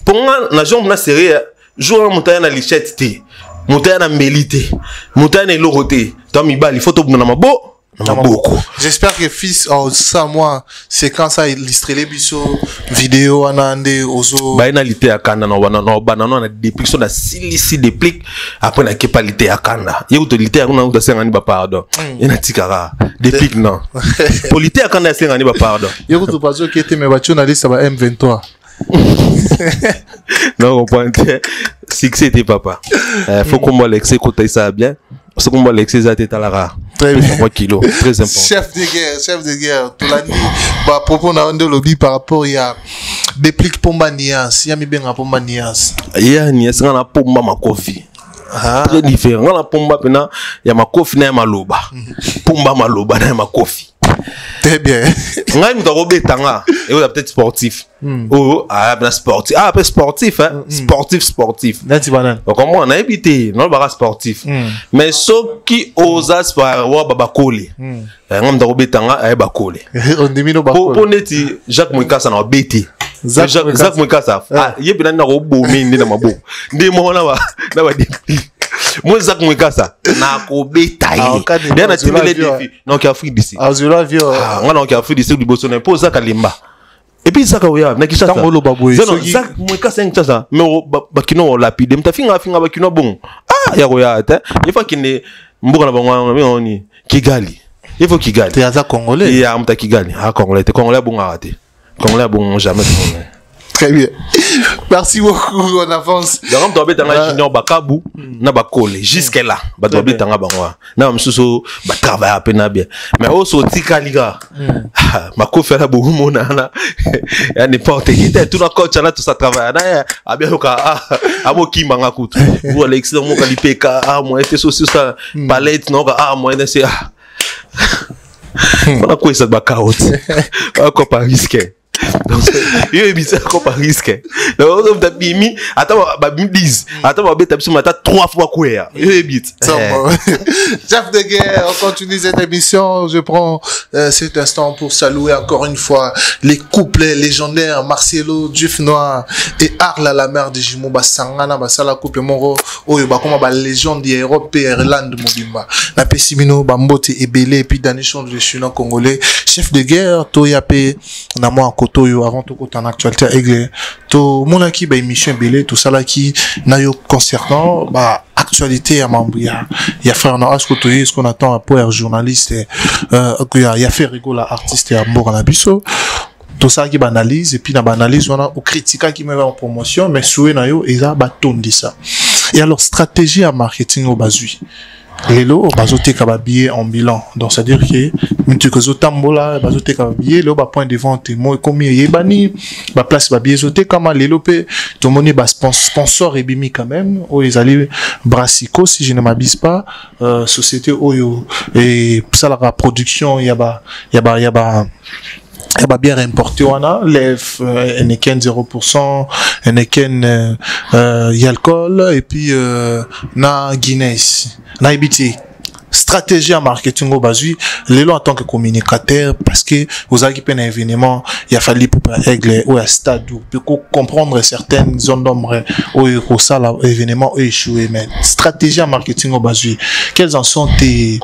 pour nga na jambe na série jour montagne na lichette ti montagne na mbelité montagne na loroté to mibali photo na mabo beaucoup. J'espère que fils ça moi séquence a illustré les biso vidéo anande ozo ba ina lité ya kanda na wana no banana na déplique so na silisi déplique après na kepa lité ya kanda ye utilité ya kuna utasengani ba pardon ina tikara déplique non polité ya kanda sengani ba pardon ye kutu pazo qui était mais ba journaliste ba M23 non on pointe succès tes papa faut qu'on voit l'excès côté ça bien parce qu'on voit l'excès à tête à la rare très bien 3 kilos très important chef de guerre tout la nuit bah propos na ndo lobby par rapport ya déplique pomba nias ya mi benga pomba nias ya nias ngana pomba makofi très différent ngana pomba pena ya makofi na ya maloba pomba maloba na ya makofi très bien ngai mutako betanga et on a peut-être sportif oh bien sportif après sportif hein sportif nati banane donc moi on a habité non bara sportif mais ceux qui osent wa baba kole ngai mutako betanga ay bakole on dimino bakole pour neti Jacques Mwekasa na beti Jacques Mwekasa yebina na ko bomi ndi na maboko ndi mo na ba moi Jacques Mwekasa na ko betaye bien na timele défi donc Afrique d'ici azula vio on a Afrique d'ici du Botswana pour ça kalimba et puis ça ka oya na kisha ngolo baboye Jacques Mwekasa ngisa mais bakino lapide mtafinga bakino bon ya koya ta il faut qu'il mboka na bango ni Kigali il faut Kigali tu as congolais il y a mta Kigali congolais bon arrêté congolais bon jamais très bien merci beaucoup on avance donc on doit être junior bakabu na bakole jusqu'à là ba doit être tanga bango na msusu ba travailler pena bien mais au sotika liga makofi la bohumo na ya n'importe qui tout na coach na tout ça travaille na abia ka abo kimanga kutu vous Alex mo kalipeka moi était sur ça palette non moi c'est On a quoi ça de carotte? Encore pas risqué. Donc, il y a bizarre qu'on pas risqué. Donc, on a mis, attends, bah, bise. Attends, bah, t'as mis 3 fois quoi, il y a bite. Chef de guerre, on continue cette émission. Je prends cet instant pour saluer encore une fois les couples légendaires Marcelo Duf Noir et Arla la mère de Jimo Basangana Basala couple moro oyo ba comme ba légende d'Europe et Irlande mobimba. La Pessimino Bambote et Belé et puis Danishon de Chinois congolais. Chef de guerre, Toyape, na moi Kotoyo avant tout en actualité aigle. To monaki ba émission Belé, tout ça là qui na yo concernant ba actualité à Mambouya. Il y a frère Noras Kotoyo, ce qu'on attend un poète journaliste, il y a fait rigoler artiste et amour en abisso. Tout ça qui banalise et puis dans banalise on a au critique qui met en promotion mais souhait na yo et ça baton dit ça. Et alors stratégie à marketing au bazui. Lelo bazote kababier en bilan. Donc c'est à dire que mintu que zotambola bazote kababier le ba point de vente moi comme yebani ba place ba bier zote kama lelo pe to moni ba sponsor et bimi quand même o ils allaient Brassico si je ne m'abuse pas société oyo et ça la production y a ba bien importé wana lève Heineken 0% Heineken alcool et puis na Guinness na ibiti stratégie en marketing au bazui lelo en tant que communicateur parce que vous avez un événement il a fallu pour aigle ou à stade pour comprendre certaines zones d'ombre ou ça l'événement échoué mais stratégie en marketing au bazui quels en sont tes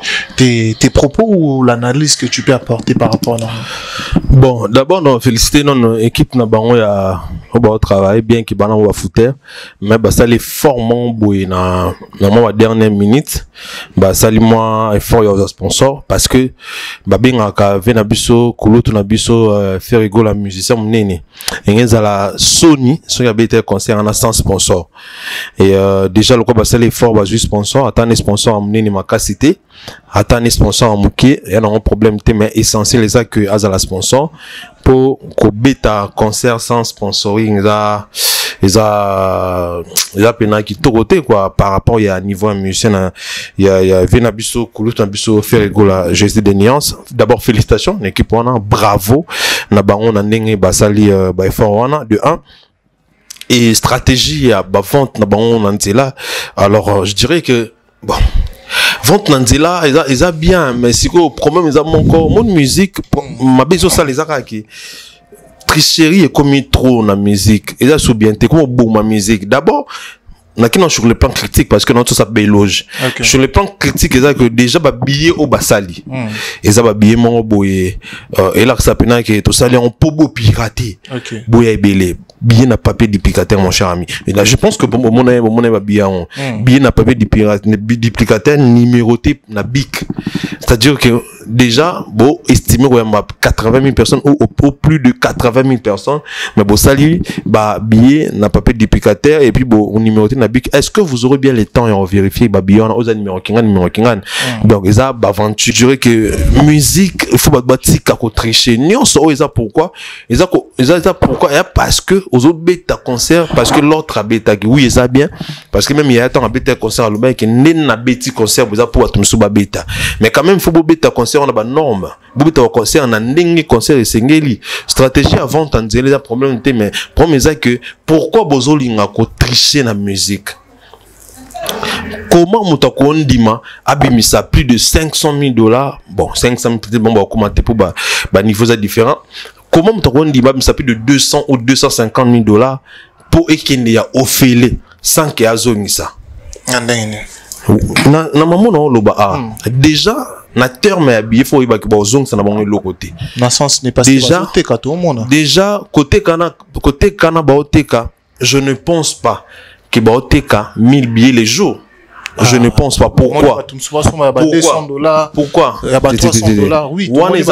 propos ou l'analyse que tu peux apporter par rapport à bon d'abord non féliciter notre équipe na bango ya au travail bien qui bana wa fouter mais bah ça les formants boy na moi dernière minute bah ça moi effort aux sponsors parce que bah bien ka vena biso kulutu na biso faire rigoler la musicien munene engeza la Sony ya bete concert en sans sponsor et déjà le quoi bah ça l'effort bah juste sponsor attendre sponsor munene makasité attendre sponsor en muké il y a un problème mais essentiel les ça que azala sponsor pour ko beta concert sans sponsoring ils pena qui tout côté quoi par rapport il y a niveau musicien il y a Venabiso Koulouta Biso faire rigoler geste de nuance d'abord félicitations l'équipe wana bravo na bango na ndenge basali ba effort wana de 1 et stratégie à ba vente na bango na nzela alors je dirais que bon vente nanzela ils a bien mais si quoi problème ils a mon musique ma besoin ça les a qui tricherie est commis trop dans la musique et ça sous bien t'es comme bon ma musique d'abord on sur le plan critique parce que non tout ça béloge sur le plan critique c'est que déjà ba billet au basali et ça ba billet mon boye et là ça pena que tout ça les on peut beau pirater boye belé billet n'a papier duplicateur mon cher ami et là je pense que mon billet n'a papier duplicateur numéroté na bic c'est-à-dire que déjà bon estimer qu'il y a 80 000 personnes ou plus de 80 000 personnes mais bon ça lui bah billet n'a papier duplicateur et puis bon numéroté na bic est-ce que vous aurez bien le temps et on vérifie bah billet on a aux numéro kingan donc ça bah aventure je dirais que musique il faut bâtir qu'à tricher non ça ça pourquoi ça pourquoi parce que aux autres bêta concert parce que l'autre a bêta oui ça bien parce que même il y a tant bêta concert le mec n'a bêti concert vous a pour tout sous bêta mais quand même faut bêta concert on a ba norme bêta concert on a ndenge concert et sengeli stratégie avant tant dire les problèmes mais premier c'est que pourquoi bozolinga ko tricher na musique comment mutako ndima abimisa plus de $500,000 bon 500 peut-être bon va commenter pour ba niveau ça différent. Comment on dit ça plus de 200 ou $250,000 pour ekende ya ofele sans que azoni ça. Na maman non loba déjà na terme habillé faut iba que bazong ça na bon l'autre côté. Na sens n'est pas déjà tout le monde. Déjà côté kana baoteka je ne pense pas que baoteka 1000 billets les jours. Je ne pense pas pourquoi. Pourquoi? Oui. On est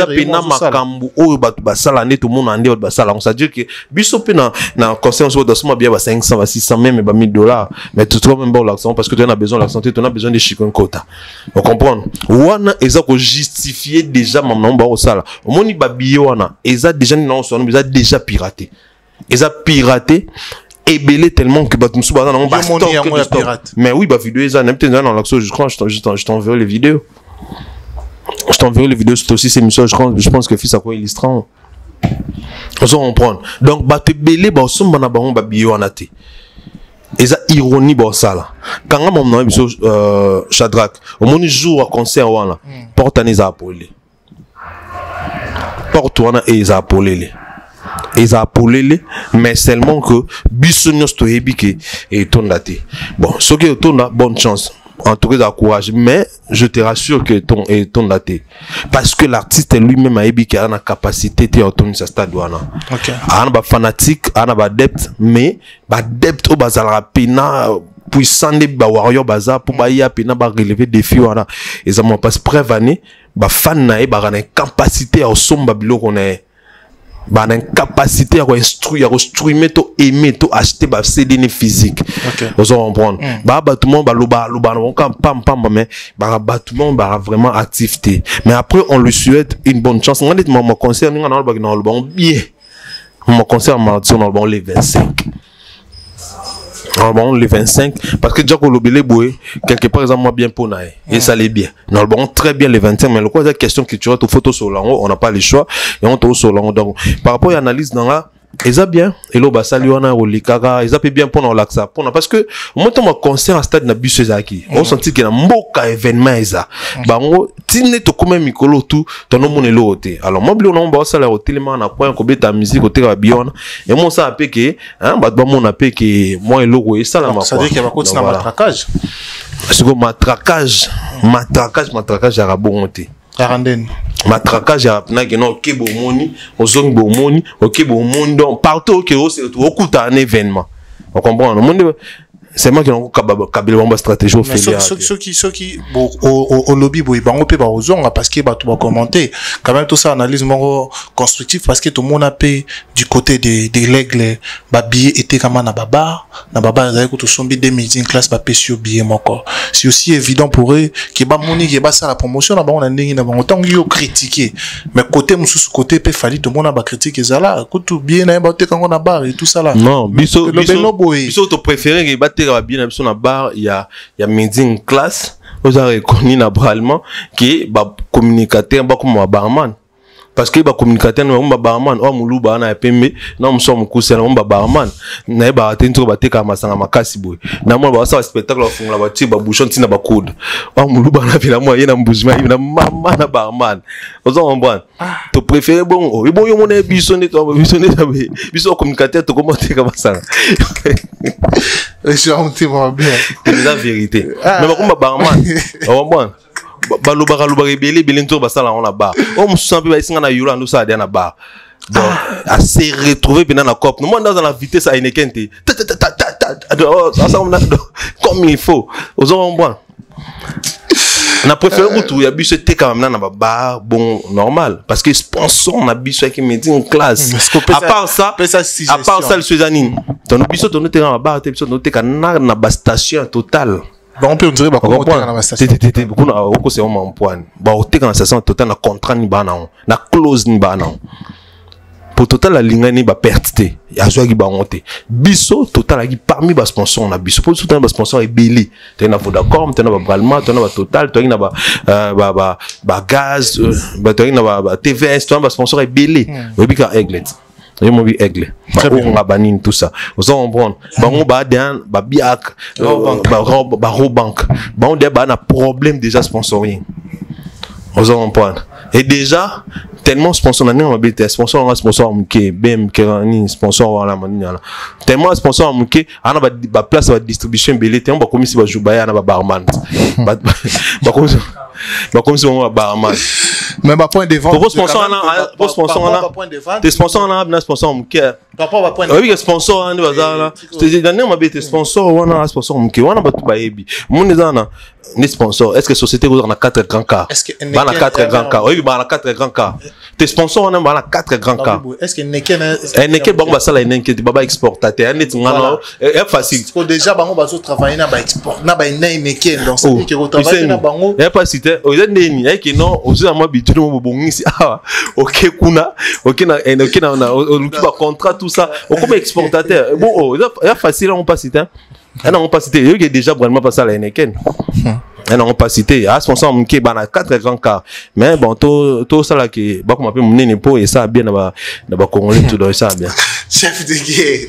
à pena makambu ou basala net tout le monde ande basala. On s'adire que biso pena na conscience de suma bien 500 600 même $1,000 mais tout le même bon l'accent parce que tu as besoin de la santé, tu as besoin de chicken quota. Vous comprenez? Wana eza ko justifier déjà maman ba osala. Omoni ba billet wana eza déjà non son eza déjà piraté. Eza piraté et belé tellement que bah tu me souviens dans mon mais oui bah vidéo ça n'aime pas dans l'action je crois je t'enverrai les vidéos Je t'enverrai les vidéos sur aussi ces émissions. Je pense que fils à quoi illustrant. On se comprend. Donc, te belé, son banabon, bionate. Et ça, ironie, ça là. Quand on a un Shadrach, au moment où jour à concert, porte à appelé. Porte à appelé. Ils ont appelé, mais seulement que Bissonios to Hebike et ton date. Bon, ce qui est ton bonne chance. En tout cas, courage, mais je te rassure que ton date. Parce que l'artiste lui-même a Hebike a la capacité de retourner sa stade. Ok. On a fanatique, on a adepte, mais adepte au bazar pena puissant des warriors bazar pour bailler pena ba relever défi wana. Et ça m'en passe prévané, ba fan na ba une capacité à somba bilo qu'on est. Bah une capacité à instruire, à streamer, à aimer, à acheter bah CD physique. Vous en comprendre. Bah tout le monde bah mais bah tout le monde bah vraiment activité. Mais après on lui souhaite une bonne chance. On dit mon concert nous on a le bon bien. Mon concert mardi on a le bon les 25. Bon, les 25, parce que déjà qu'on l'obélé boué, quelque part, ils ont moins bien pour naï. Et ça l'est bien. Non, bon, très bien les 25, mais le quoi, c'est la question que tu as, tu photos sur l'angle, on n'a pas le choix, et on te sur l'angle. Donc, par rapport à l'analyse dans la, ils ont bien, et là, bah, ça lui, on a, ils ont bien pour nous, l'accès, parce que, au moment où on concert à stade, n'a bu ce zaki, on sentit qu'il y a un moka événement, bah, on, tine to comme micro tout, ton nom est l'autre. Alors, moi, on va ça, là, au téléman, on a point, qu'on ta musique, au téléman, bien, et moi, ça a péqué, hein, bah, mon a péqué, moi, et l'eau, et ça, là, ma ça veut dire qu'il y a beaucoup de matraquage. C'est que matraquage, à la bonté. Matraquage à Nageno, Kebo Moni, au Zong Bomoni, au Kebo Mondo, partout au coup d'un événement. On comprend, le monde. C'est moi qui n'ai pas de stratégie au fait. Ceux qui, au lobby, ils vont parce qu'ils vont commenter. Quand même, tout ça, analyse constructive parce que tout le monde a payé du côté des règles. Babi était comme un babar. Na babar, ils ont tout son billet de meeting classe, babi sur billet, encore. C'est aussi évident pour eux qui va moni, qui va ça la promotion, là-bas, on a dit, autant qu'ils ont critiqué. Mais côté, côté, peut falloir tout le monde a critiqué ça là. Écoute, bien, quand on a barre et tout ça là. Non, biso, tu préfères que bien sur la barre il y a meeting classe vous avez reconnu naturellement qui est communicateur comme barman parce que communicateur nous barman oh mulu ba na pembe na nous sommes kusela on barman na ba tento ba teka masanga makasi boy na moi ba ça spectacle au fond la ba ti ba bouchon tina ba code oh mulu ba na vila moi yena mbujima na mama na barman vous en comprendre tu préfères bon oh bon yo mon bisonné biso communicateur tu comment teka masanga c'est la vérité mais comme barman oh bon baloba rebelle belinto basala on la bar on se sent peu ici na yula nous ça na bar donc à se retrouver pendant la cop nous dans la vitesse à Inekente comme il faut aux hommes bon on a préféré que tout y a bu ce thé quand même na bar bon normal parce que sponsor on a bu ce qui me dit en classe à part ça le Suzanine ton biso ton thé na bar ton thé na station totale. On peut dire bah comment on a station beaucoup na oko c'est un point bah on na station total na contrat ni ba na clause ni ba pour total la ligne ni ba perte ya zo gi ba monter biso total gi parmi ba sponsor na biso pour total ba sponsor est belé tu na Vodacom tu na ba Bralma tu na ba total tu na ba gaz tu na ba TVS tu na ba sponsor est belé Webika Eglet et mon aigle on a banni tout ça vous en comprendre on va dans ba biak ba Robank on débat na problème déjà sponsoring vous en comprendre et déjà tellement sponsor na on BTS sponsor mké BM Kerani sponsor la manina tellement sponsor mké ana ba place ba distribution belé tellement ba comme si ba joubaya na ba barman ba comme si on va barman mais ma point de vente pour sponsor là tes sponsors là na sponsor mké oui sponsor on bazar là je te dis dernièrement BT sponsor on a sponsor mké on a ba tout ba yebi mon ezana ni sponsor est-ce que société vous en a 4 grands cas ba na 4 grands cas oui ba na 4 grands cas tes sponsors on a ba na 4 grands cas est-ce que neken bon ba ça là neken ba exportateur net ngana est facile parce que déjà bango bazo travailler na ba export na ba neken donc c'est que travailler na bango est pas cité au ndeni est que non aux moi bitu mo bongisi ah OK kuna OK na ba contrat tout ça comme exportateur bon est facile on pas cité non on pas cité il y a déjà vraiment pas ça la neken on pas cité à ce moment qui bana 4 grands cas mais bon tout ça là qui ba comme appeler mon pour et ça bien na ba congolais tout dans ça bien chef de guerre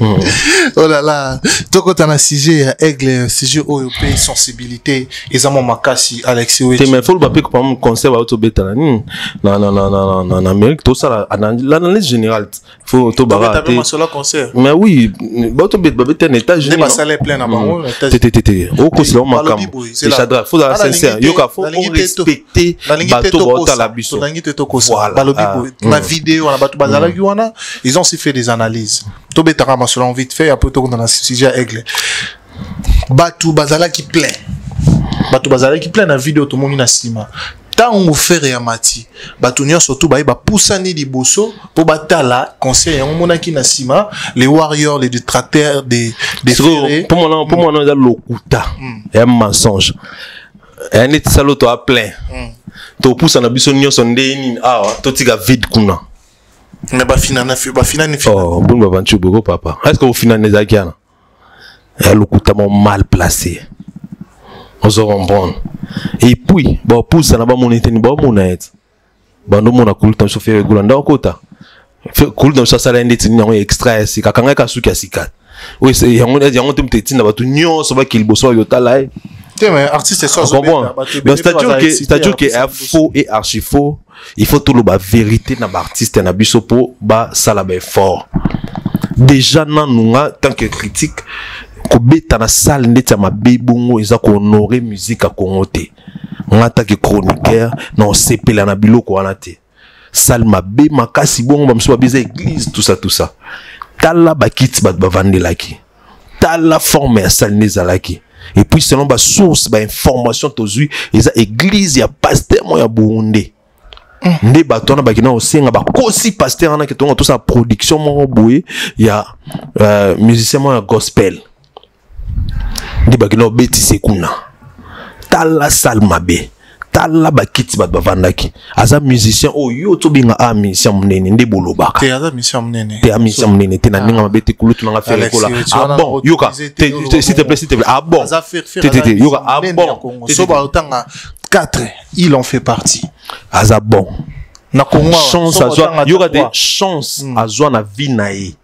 oh là là to quand on a sujet aigle sujet européen sensibilité ezamo makasi Alexis Wechi mais faut le papier comme un conseil auto beta non en Amérique tout ça l'analyse générale faut to bara mais oui auto beta en États-Unis pas salaire plein na bango au coup c'est makam c'est chadra faut être sincère yoka faut respecter bato bota la biso voilà ma vidéo on a bato bazala wana ils ont aussi fait des analyses to betara masolo on vite fait après to dans la sujet aigle bato bazala qui plein na vidéo tout monde na sima tant on fait ya mati bato nyo surtout ba poussani liboso po batala conseil on monaki na sima les warriors les détracteurs des pour moi non lokuta et un mensonge et net salo to a plein to poussa na biso nyo sonde ni to tika vide kuna mais ba finana oh bon ba vanchu boko papa est-ce que au final les akiana et lokuta mal placé on se comprend et puis bon poussa na ba monité ni ba monete bando mona kulta chauffeur gulanda okota kulta so sala ndeti ni extra si kakanga ka suki asika oui c'est yango temteti na batu nyo so ba kilboso yotala mais artiste c'est ça c'est-à-dire que est faux et archi faux il faut tout le ba vérité na ba artiste na biso po ba sala ba fort déjà nanunga tant que critique ko beta na salle ndeti ma bebongo eza ko honorer musique a Congo te ngata ke chroniqueur non sepela na biloko wana te salle mabe makasi bongo ba mso ba biza église tout ça tala ba kit ba vandelaki tala forme ya salle nezalaki et puis selon ba source ba information tozui eza église ya pasteur mo ya Burundi nde bato na bakina osenga ba kosi pasteur na ke tonga tout ça production mo boye ya musicien mo ya gospel nde bakina obeti sekuna tala salle mabe tala bakiti bat bavandaki aza musicien yo to binga musicien munene nde bolobaka te aza musicien munene te na ninga mabete kulutu na faire kola bon yoka s'il te plaît bon yoka bon so ba otanga 4 il en fait partie aza bon na Congo chance azwa yoka des chance azwa na vie na ye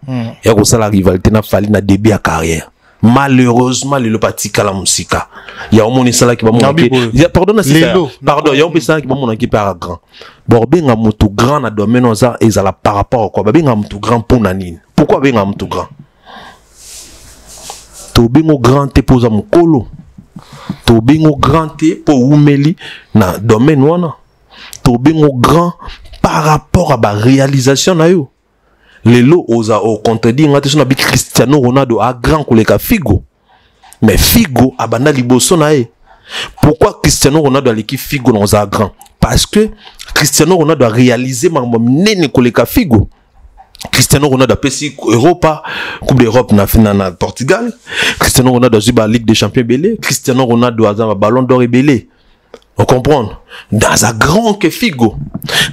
ya ko sala rivalité na fali na début ya carrière malheureusement le patika la musika ya omoni sala ki ba mona ya pardon ya omoni sala ki ba mona ki par grand borbenga mutu grand na domaine oza ezala par rapport quoi benga mutu grand pona nini pourquoi benga mutu grand to bengo grand te poza mukolo to bengo grand te po umeli na domaine wana to bengo grand par rapport à ba réalisation na yo lelo oza o contredire ngate so na bi Cristiano Ronaldo a grand koleka Figo mais Figo abanda liboso na e pourquoi Cristiano Ronaldo aleki Figo dans un grand parce que Cristiano Ronaldo a réalisé mambo nene koleka Figo Cristiano Ronaldo a pesi Europa Coupe d'Europe na Portugal Cristiano Ronaldo a joué la Ligue des Champions belé Cristiano Ronaldo a un ballon d'or belé on comprend dans un grand que Figo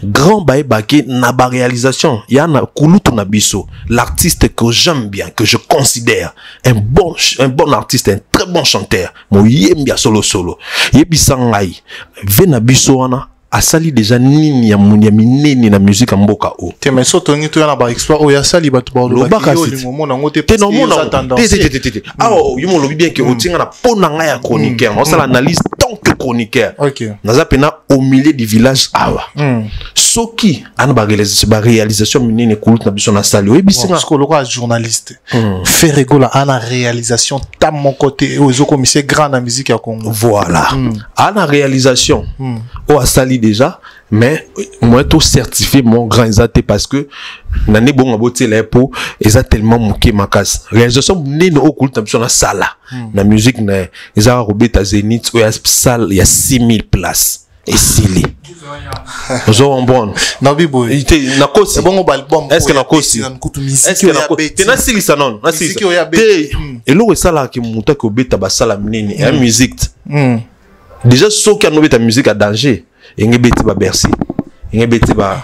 grand baïbake na ba réalisation yana kulutu na biso l'artiste que j'aime bien que je considère un bon artiste un très bon chanteur mo yembia solo yebisa ngai vena biso wana asali déjà nini ya minene na musique mboka o te mais soto ngi to yana ba exploit o ya sali batu ba lo ba ki olingo mona ngote te no mona yumo lobi bien que o tinga na pona ngai ya chroniqueur on sala analyse tant que chroniqueur naza pena au milieu du village awa soki ana ba réalisation minene kulutu na biso na sali o ebisi parce que le journaliste fait rigola ana réalisation ta mon côté o ezoko monsieur grand na musique ya Congo voilà ana réalisation o asali déjà mais moi tout certifié mon grand exaté parce que nani bon aboté là pour eza tellement moké makas réalisation nene o kulutu na biso na sala na musique na eza robeta Zénith o ya salle il y a 6000 places et s'il zo bon na bibo ite na kosi bon album est-ce que na kosi est-ce que na kosi te na silisa non na silisa te elo sala ki muta ko beta ba sala minene ya musique déjà so ki no beta musique à danger enge beti ba Bercy enge beti ba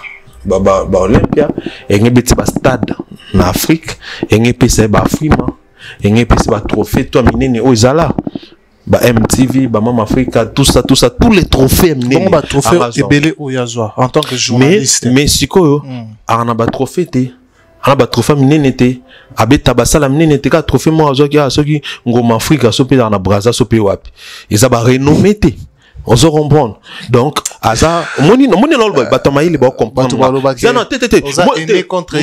Olympia enge beti ba stade na Afrique enge pesa ba Afrima enge pesa ba trophée to minene o ezala bah MTV, bah Mama Africa, tout ça, tous les trophées bon bah trophée ebele oyazwa en tant que journaliste. Mais sikoyo, ana ba trophée té. Ana ba trophée minene té. Abeta basala minene té ka trophée mo azoki asoki ngoma Africa sope na Brazza sope wapi. Eza ba renommé té. On se comprend. Donc, Aza, moni lol batamayi les ba comprendre.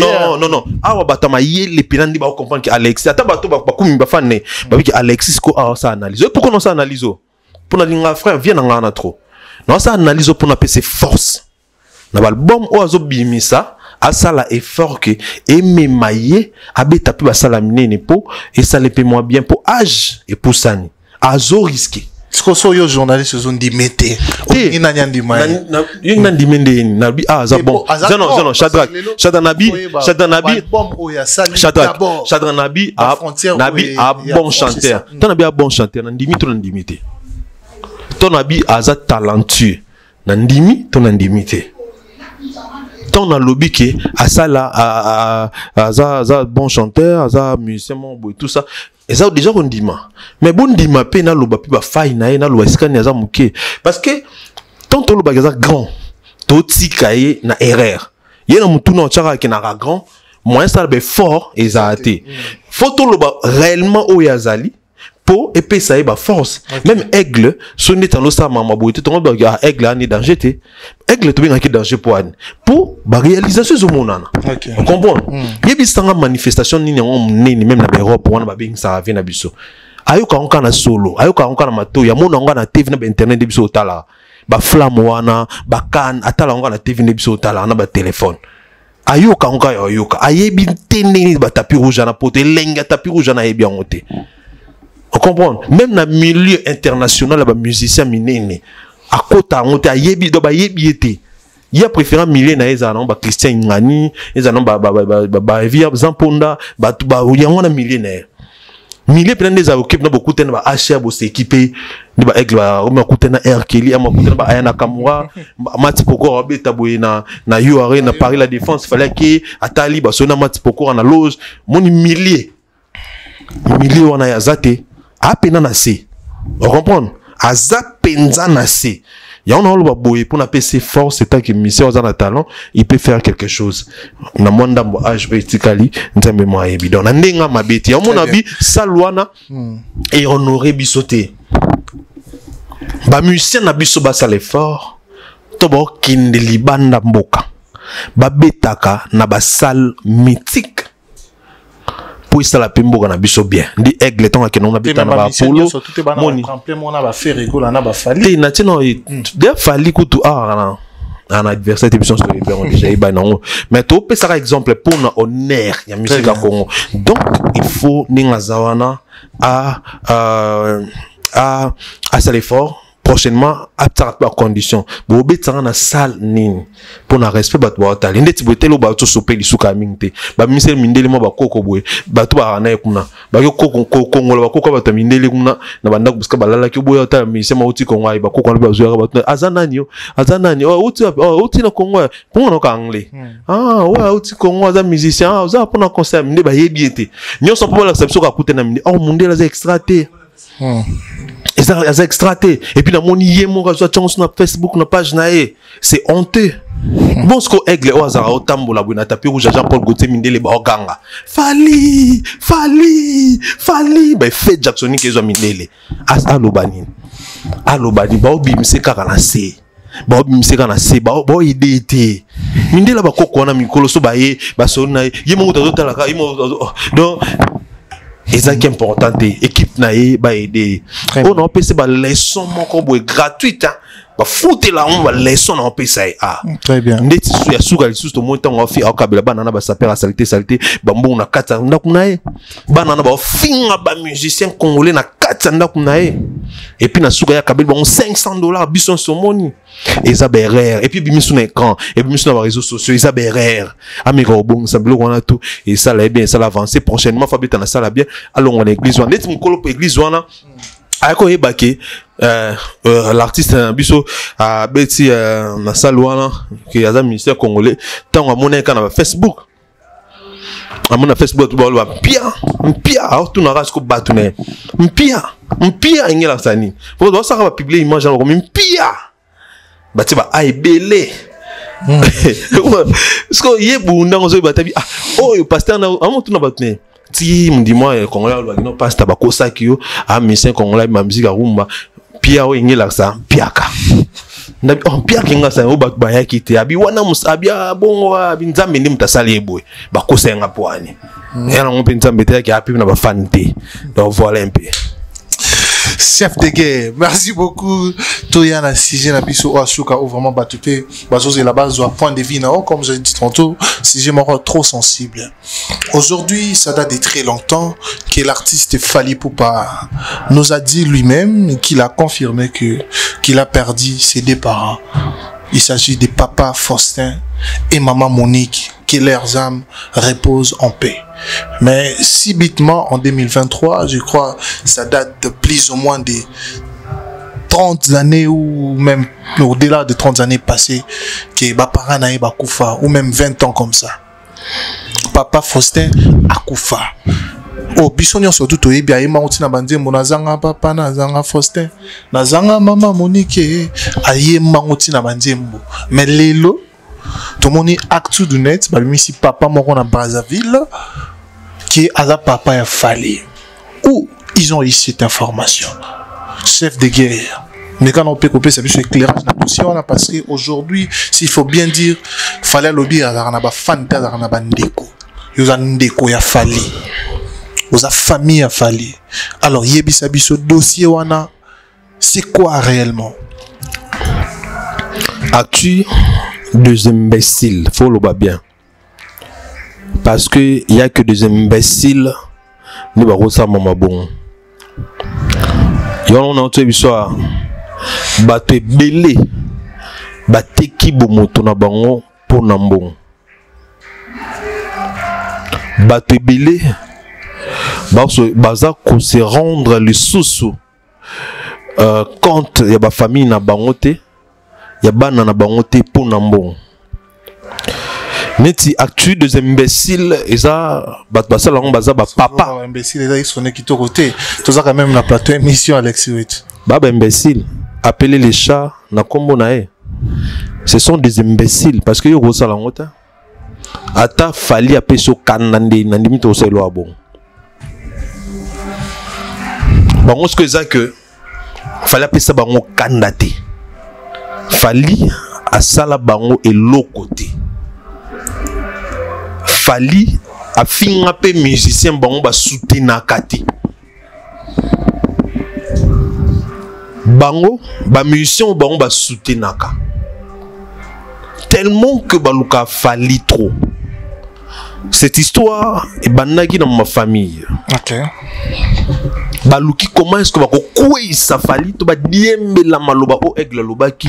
Non, non. Awa batamayi les pinandi ba comprendre que Alexis, ata bato ba kumi ba fan ne. Ba que Alexis ko a ça analyse. Pourquoi non ça analyse? Pour na linga frère vient nga na trop. Non ça analyse pour na PC force. Na album o azo bimisa asala effort que aimer mailler abeta pi basala minene po et ça le paie moins bien pour âge et pour sani. Azo risqué. Ce que so yo journaliste zone di mete ina nyandi mai na di mende nabi za bon non Shadrach nabi bon chanteur ton nabi a bon chanteur na ndimi to na ndimité ton nabi aza talentueux na ndimi to na ndimité ton na lobby ke asala aza bon chanteur aza musicien bon tout ça. Et ça déjà on dit mais bon dit ma peine lo ba pi ba faille na na lo eskani za muke parce que tant lo ba za grand to tikaye na erreur yena mutu na chara ki na grand moyen ça be fort et ça a été photo lo ba réellement o yazali po et puis ça y ba force même aigle son est en ça mama boité ton ba aigle ani danger té aigle to bien qui danger pour ba réalisation zo monana on comprend yebi sanga manifestation ni même na Europe wana ba bing ça vient na biso ayoka onka na solo ayoka onka na mato ya mona onga na TV na internet de biso otala ba flamme wana ba kan atala onga na TV de biso otala na ba téléphone ayoka onka ayoka ayebi tene ba tapis rouge na pote lenga tapis rouge na yebi ngote. On comprend même dans le milieu international les musiciens minene à côté on a yebi do ba yebi été il y a préférant milieu na ezana ba Christian Ngani ezana ba via Zamponda ba ya wana millionnaire milieu plein des équipes na beaucoup tena ba HA bo s'équiper ni ba aigle ba ma kutena R Kelly ama kutena ba Ayana Kamura Mati Pokora beta boyena na URA na Paris la défense fallait que atali ba sona Mati Pokora na loge mon milieu wana ya zate apena na se on comprend aza penza na se ya on a le boye pour na PC force c'est que mission aux talent il peut faire quelque chose na monda mo âge verticali nzambe mo ayebi donc na ndenga mabeti ya mon abi salwana et honorer bisoté ba musicien na biso ba sala effort to bo kinde libanda mboka ba betaka na ba salle mythique pour ça la pimbo na biso bien ndi aigle ton que non habita na ba polo moni complètement na ba faire rigolo na ba fali na tino de fali kutu na adversaire émission sur les déjà iba non mais to pe ça exemple pour na honneur ya musique à Congo donc il faut ninga zawana à ça l'effort prochainement à par condition bo betanga na salle nini pour na respect bat ba tali ndeti botelo ba to sope lisuka mingte ba misel mindele mo ba koko boy ba to ba na ekuna ba yo koko kongola ba koko ba ta mindele kuna na banda kuska balala ki boy ta misema uti kongo ai ba koko ba zuwa ba azanani uti na kongo pour na ka anglais wa uti kongo za musicien za pour na concert minde ba yebiete nyo so pour la exception ka kute na minde mundela za extraté et ça extraté et puis dans mon yemo razo tchonso na Facebook na page nae c'est honteux bon ce ko aigle o azara o tambola buna tapis rouge Jean-Paul Gaultier mindele ba oganga fali ba fait Jackson ki zo mindele alobani ba obimse kaka na se ba obimse kaka na se ba idete mindela ba kokona mikolo so ba ye ba sona yemo utazotala ka yemo donc et ça qui est important équipe nae ba aider on a PC ba leçon moko boy gratuite ba foutre la on ba leçon on PC très bien ndeti su ya suka lisusu to monta on fi akabela banana ba saper à saleté ba mbongo na kata ndaku nae banana ba finga ba musicien congolais na kata ndaku nae et puis na suka ya kabela bon $500 bison somoni et ça berrer et puis bimisu na écran et bimisu na ba réseaux sociaux et ça berrer amiko bon ça bloque on a tout et ça là bien ça l'avancer prochainement fabita na ça là bien allons on l'église on est mukolo pour église wana ayako ebake l'artiste biso a beti na salle wana qui aza ministère congolais tant amona ka na Facebook à mon Facebook tout ba pia alors tout na rasko batune pia ingela sani faut do ça va publier image comme pia ba tiba ai belé parce que yebunda ngozo batabi oh pasteur na amo tout na batune ti dis-moi congolais ba no pasteur ba kosaki yo a mission congolais ma musique rumba pia o ingela sa piaka na pia kinga sa o ba ya kiti abi wana musabia bongo abi nzambe ndi mutasali eboy ba kosenga poani yana ngompe nzambe te ki api na ba fante donc voilà un peu. Chef de guerre, merci beaucoup. Toyana sujet na biso Asuka ou vraiment batute bazoze la base au point de vue na comme je dit tantôt, sujet mort trop sensible. Aujourd'hui, ça date de très longtemps que l'artiste Fally Ipupa nous a dit lui-même qu'il a confirmé qu'il a perdu ses deux parents. Il s'agit de papa Faustin et maman Monique, que leurs âmes reposent en paix. Mais subitement, en 2023, je crois, ça date de plus ou moins de 30 années ou même au-delà de 30 années passées, que Bapara Naï Bakoufa, ou même 20 ans comme ça. Papa Faustin Akoufa. Oh, bisonyo surtout to ebia ema utina banzembo nazanga papa nazanga Faustin nazanga mama Monique ayema utina banzembo mais lelo to moni actu du net ba misi papa moko na Brazzaville qui a la papa ya Fally. Où ils ont eu cette information? Chef de guerre. Mais quand on peut couper ça c'est éclairage na dossier on a parce que aujourd'hui s'il faut bien dire Fally lobby azara na ba fanta azara na bandeko yoza ndeko ya Fally aux familles à Fally. Alors, yebisa biso dossier wana, c'est quoi réellement? Actu des imbéciles, faut le bien. Parce que il y a que des imbéciles, nous va ça maman bon. Yon on a entendu ça, batte belé, batte qui bomoto na bango pour nambon. Batte belé. Baza qu'on se rendre les sous quand il y a ba famille na bangote il y a bana na bangote pour nambon neti actu des imbéciles et ça basa la baza ba papa imbécile et là ils sont qui to côté tout ça quand même na plateau émission Alex Wit baba imbécile appeler les chats na kombo na e ce sont des imbéciles parce que yo ça la ngota ata Fally apeso kanande na limite au selo bon. Bon, ce que c'est que Fally appeler ça bango candidaté. Fally a sala bango et l'autre côté. Fally a fini un peu musicien bango ba soutenir kati. Bango ba musicien bango ba soutenir ka. Tellement que baluka Fally trop. Cette histoire est banagi dans ma famille. OK. Baluki comment est-ce que va couper sa Fally to ba diembe la maloba o aigle lobaki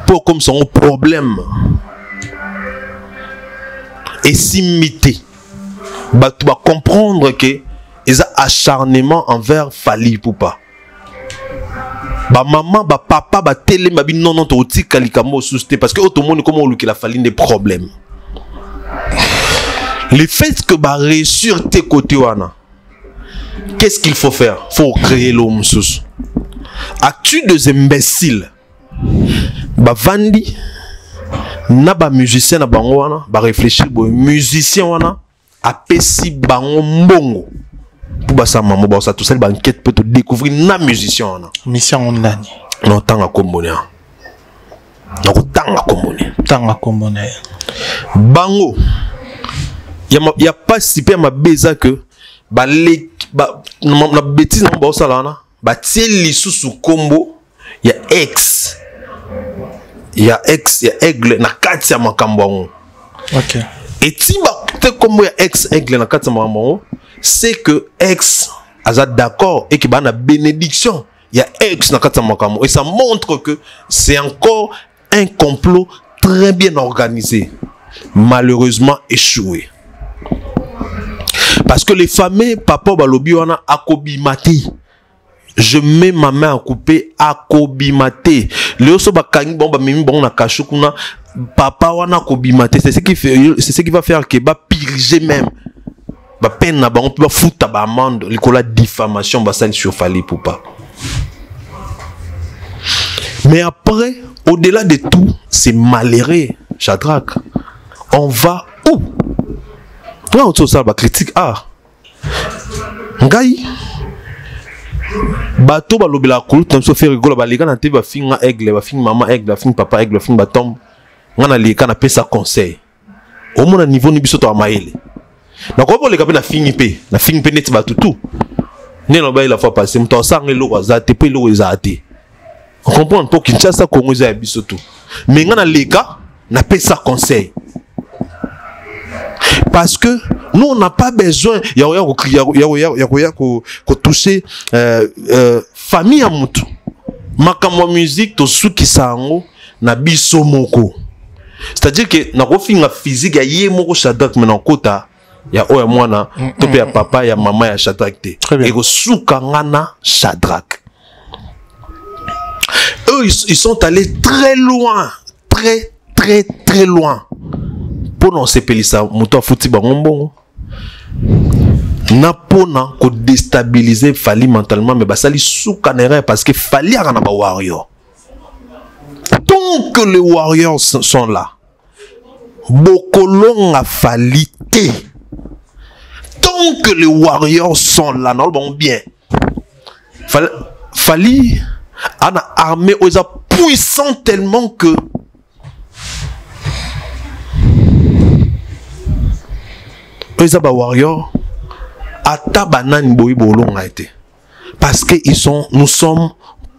pour comme son problème et s'imiter ba tu vas comprendre que ils a acharnement envers Fally Ipupa ba maman ba papa ba télé ma bi non to tika likamo susté parce que tout le monde comment on luki la Fally des problèmes le fait que ba réussir tes côtés wana. Qu'est-ce qu'il faut faire? Faut créer l'homme sous. Actu des imbéciles. Ba vandi na ba musicien na bango wana ba réfléchir bo musicien wana apesi bango mbongo. Pour ba sa maman ba sa tout seul ba enquête peut te découvrir na musicien wana. Mission nani? Non tanga kombonia. Non tanga kombonia. Tanga kombonia. Bango. Y a pas super ma beza que ba les na bêtise na ba salana ba tie lisusu kombo ya ex ya aigle na kati ya makambo. OK. Et si ba te kombo ya ex aigle na kati ya makambo c'est que ex aza d'accord et que ba na bénédiction ya ex na kati ya makambo et ça montre que c'est encore un complot très bien organisé malheureusement échoué. Parce que les familles, papa balobi wana akobimati. Je mets ma main à couper akobimati. Le oso bakangi bon ba mimi bon na kashukuna papa wana akobimati. C'est ce qui va faire que ba purger même. Ba peine na bango ba fouta ba amende likola diffamation ba sali sur Fally Ipupa. Mais après, au-delà de tout, c'est malheureux, Shadrach. On va où? Toi, on ça, ba critique. Ah, ngai. Bateau ba lobela kulu, tam so faire rigola ba lega na te ba finga aigle, ba finga maman aigle, ba finga papa aigle, ba finga batom. Ngana leka na pesa conseil. Au moins à niveau ni biso to amaele. Na ko bo leka pe na fingi pe net ba tutu. Ne no ba la fois passé, mto sang eloko za te pe eloko za te. On comprend pour Kinshasa Congo za biso tout. Mais ngana leka na pesa conseil. Parce que nous on n'a pas besoin ya toucher famille à mutu. Makamwa musique to suki sango na biso moko. C'est-à-dire que na ko finga physique ya ye moko Shadrach mais na kota ya oya mwana to pe ya papa ya maman ya Shadrach te. Et ko suka ngana Shadrach. Eux ils sont allés très loin, très loin. Pour non s'appeler ça muto futi bango. Na pona ko déstabiliser Fally mentalement mais basali suka nere parce que Fally a na ba warrior. Tant que les warriors sont là, Bokolong a Fally té. Tant que les warriors sont là, non bon bien. Fally a une armée puissante tellement que les warriors ata banani boy bolong a été parce que nous sommes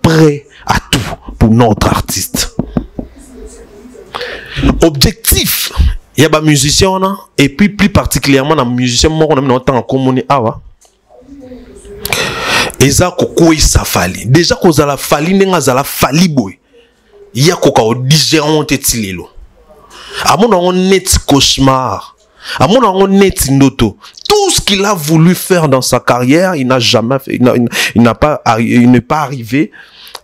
prêts à tout pour notre artiste. Objectif, il y a des musiciens et puis plus particulièrement les musiciens morts on a mis en commun awa. Eza kokoi sa Fally. Déjà qu'on a la Fally nenga za la Fally boy. Il y a koka digérant tetilelo. À mon on net cauchemar. À mon on net ndoto. Tout ce qu'il a voulu faire dans sa carrière, il n'a jamais fait, il n'est pas arrivé.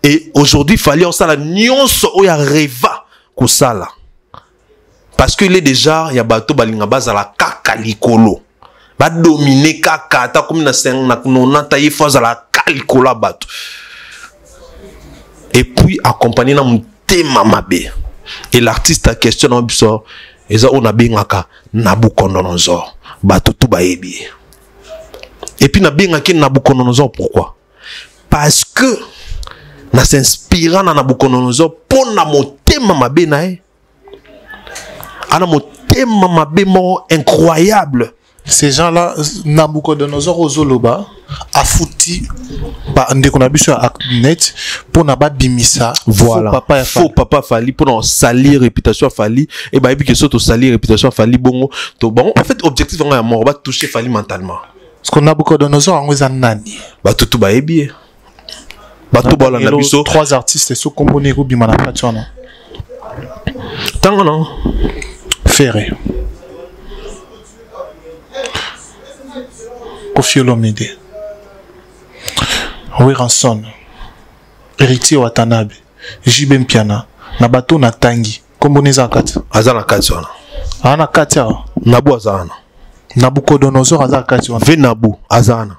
Et aujourd'hui, Fally on ça la nuance où il y a reva ko ça là. Parce qu'il est déjà, il y a bateau balinga baza la kaka likolo. Va dominer kaka, ta comme na sen na nona ta yifoza la kalikola bateau. Et puis accompagner na mutema mabe. Et l'artiste a question en biso, eza ona bengaka Nabucodonosor. Bateau tout baebi. Et puis na bengaki Nabucodonosor pourquoi? Parce que na s'inspirant na Nabucodonosor pour na mutema mabe na e. Ana motema mabemo incroyable. Ces gens-là, Nabucodonosor Ozoloba a foutu par ndeko na biso net pour na ba bimisa. Voilà. Faux papa Fally pour non salir réputation Fally et bah puis que surtout salir réputation Fally bongo to bon en fait objectif on a mort va toucher Fally mentalement. Parce que Nabucodonosor en weza nani. Ba tout ba bien. Ba tout ba la biso trois artistes so comboné ko bimana patchona. Tant non. Ferré. Koffi Olomide. Ranson. Héritier Watanabe. JB Mpiana. Nabato Natangi. Komboneza kati. Azana kati wana. Ana kati awa. Nabu azana. Nabucodonosor azana kati wana. Ve Nabu azana.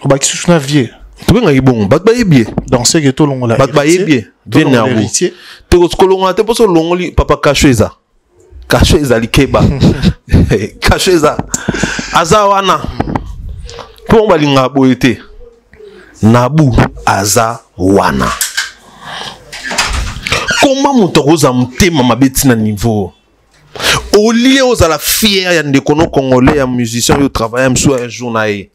Obaki susuna vie. Tubenga ibongo bat bayebie. Dans ce ghetto longola. Bat bayebie. Ve Nabu. Te kolonga te poso longoli papa Kashweza. Kashweza likeba. Kashweza. Azawana. Pour balinga boyete. Nabu Azawana. Comment mon toroza mutema mabeti na niveau? Au lieu aux à la fière ya ndekono congolais ya musicien yo travailler msou un journal.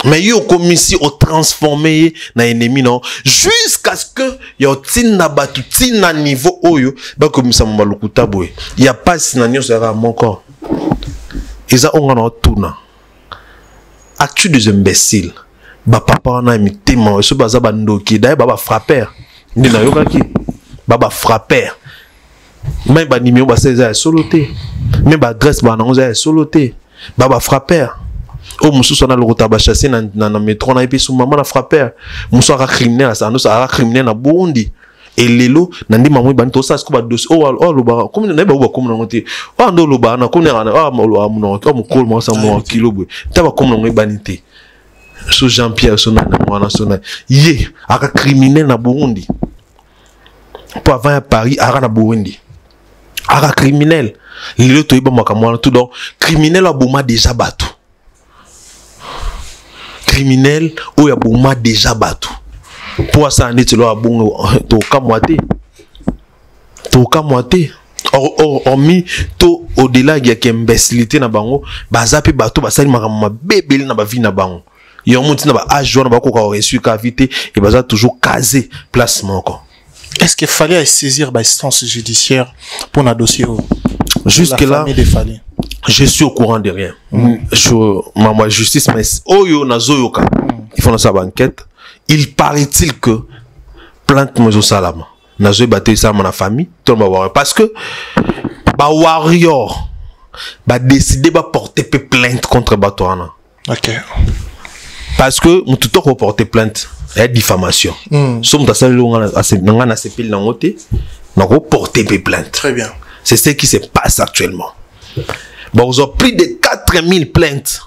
Mais yo comme ici au transformer na ennemi non jusqu'à ce que yo tina batu tina niveau oyo ba comme ça mo lokuta boy. Il y a pas sinanyo sera mon corps. Eza onga na tuna. Actu des imbéciles. Ba papa na mitema so baza bandoki d'ailleurs baba frapper. Ndina yokaki. Baba frapper. Même ba numéro ba seza soloté. Même ba adresse ba na ngoza soloté. Baba frapper. O mususu na lokota ba chasser na métro na epi sou maman na frapper. Mususu a criminel ça no ça criminel na Burundi. et lelo nandi mamu bani to sa ko ba dossier o loba comme na ba comme na ngote o ndo loba na comme na mo mukol mo sa mo kilo boy ta ba comme na bani te so Jean-Pierre so na mwana so na ye aka criminel na Burundi pour avant à Paris aka na Burundi aka criminel lelo to iba makamwana tout donc criminel aboma déjà bato criminel ou ya boma déjà bato pour ça on est là bon to kamwate hormis to au-delà il y a qu'imbécilité na bango bazapi bato basali makama bebeli na ba vie na bango yo monti na ba âge na ba ko ka reçu ka vite et baza toujours casé placement quoi. Est-ce qu'il fallait saisir l'instance judiciaire pour un dossier jusque là je suis au courant de rien. Sur ma justice mais oyo na zoyoka ils font ça enquête. Il paraît-il que plainte mozo salama na zo batté ça na famille tout le monde parce que ba warrior ba décider ba porter plainte contre Batoana. OK. Parce que mutu to ko porter plainte et diffamation. Somme ta sali nga na sepil na ngote na ko porter plainte. Très bien. C'est ce qui se passe actuellement. Bon, ils ont plus de 4000 plaintes.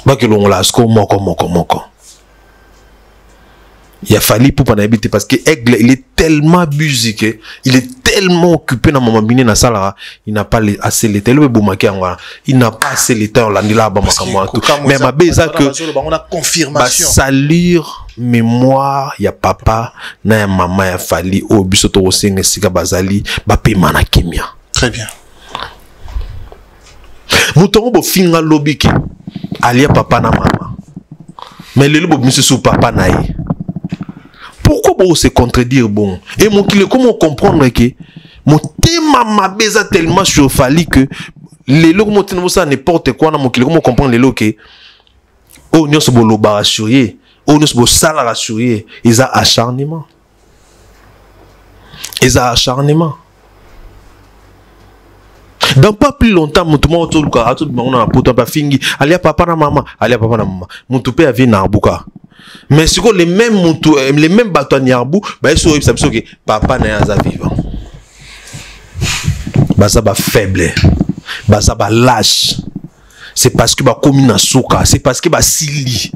Bah que l'on l'a moko. Il a fallu pour pas habiter parce que Aigle il est tellement busy, il est tellement occupé dans maman bine na sala, il n'a pas assez le temps. Il n'a pas assez le temps là là ba mais ma beza que on a confirmation. Salir mémoire ya papa na ya maman ya fali au bisoto osenga sika bazali ba pema na kimia. Très bien. Mutongo bo finga lobiki alia papa na maman. Mais le bo monsieur sous papa na ye. Pourquoi bon se contredire bon et mon qu'il comment comprendre que mon thème m'a beza tellement sur fali que les lots mon thème ça n'importe quoi na mon qu'il comment comprendre les lots que oh nous se bolo ba rassurer oh nous se bo sala rassurer ils a acharnement dans pas plus longtemps mon tout le monde a pourtant pas fini alia papa na maman mon tout père avait na buka. Mais c'est que les mêmes bateaux à Niarbou, bah ils sont que papa n'est pas vivant. Bah ça va faible, bah ça va lâche. C'est parce que bah comme na souka, c'est parce que bah sili.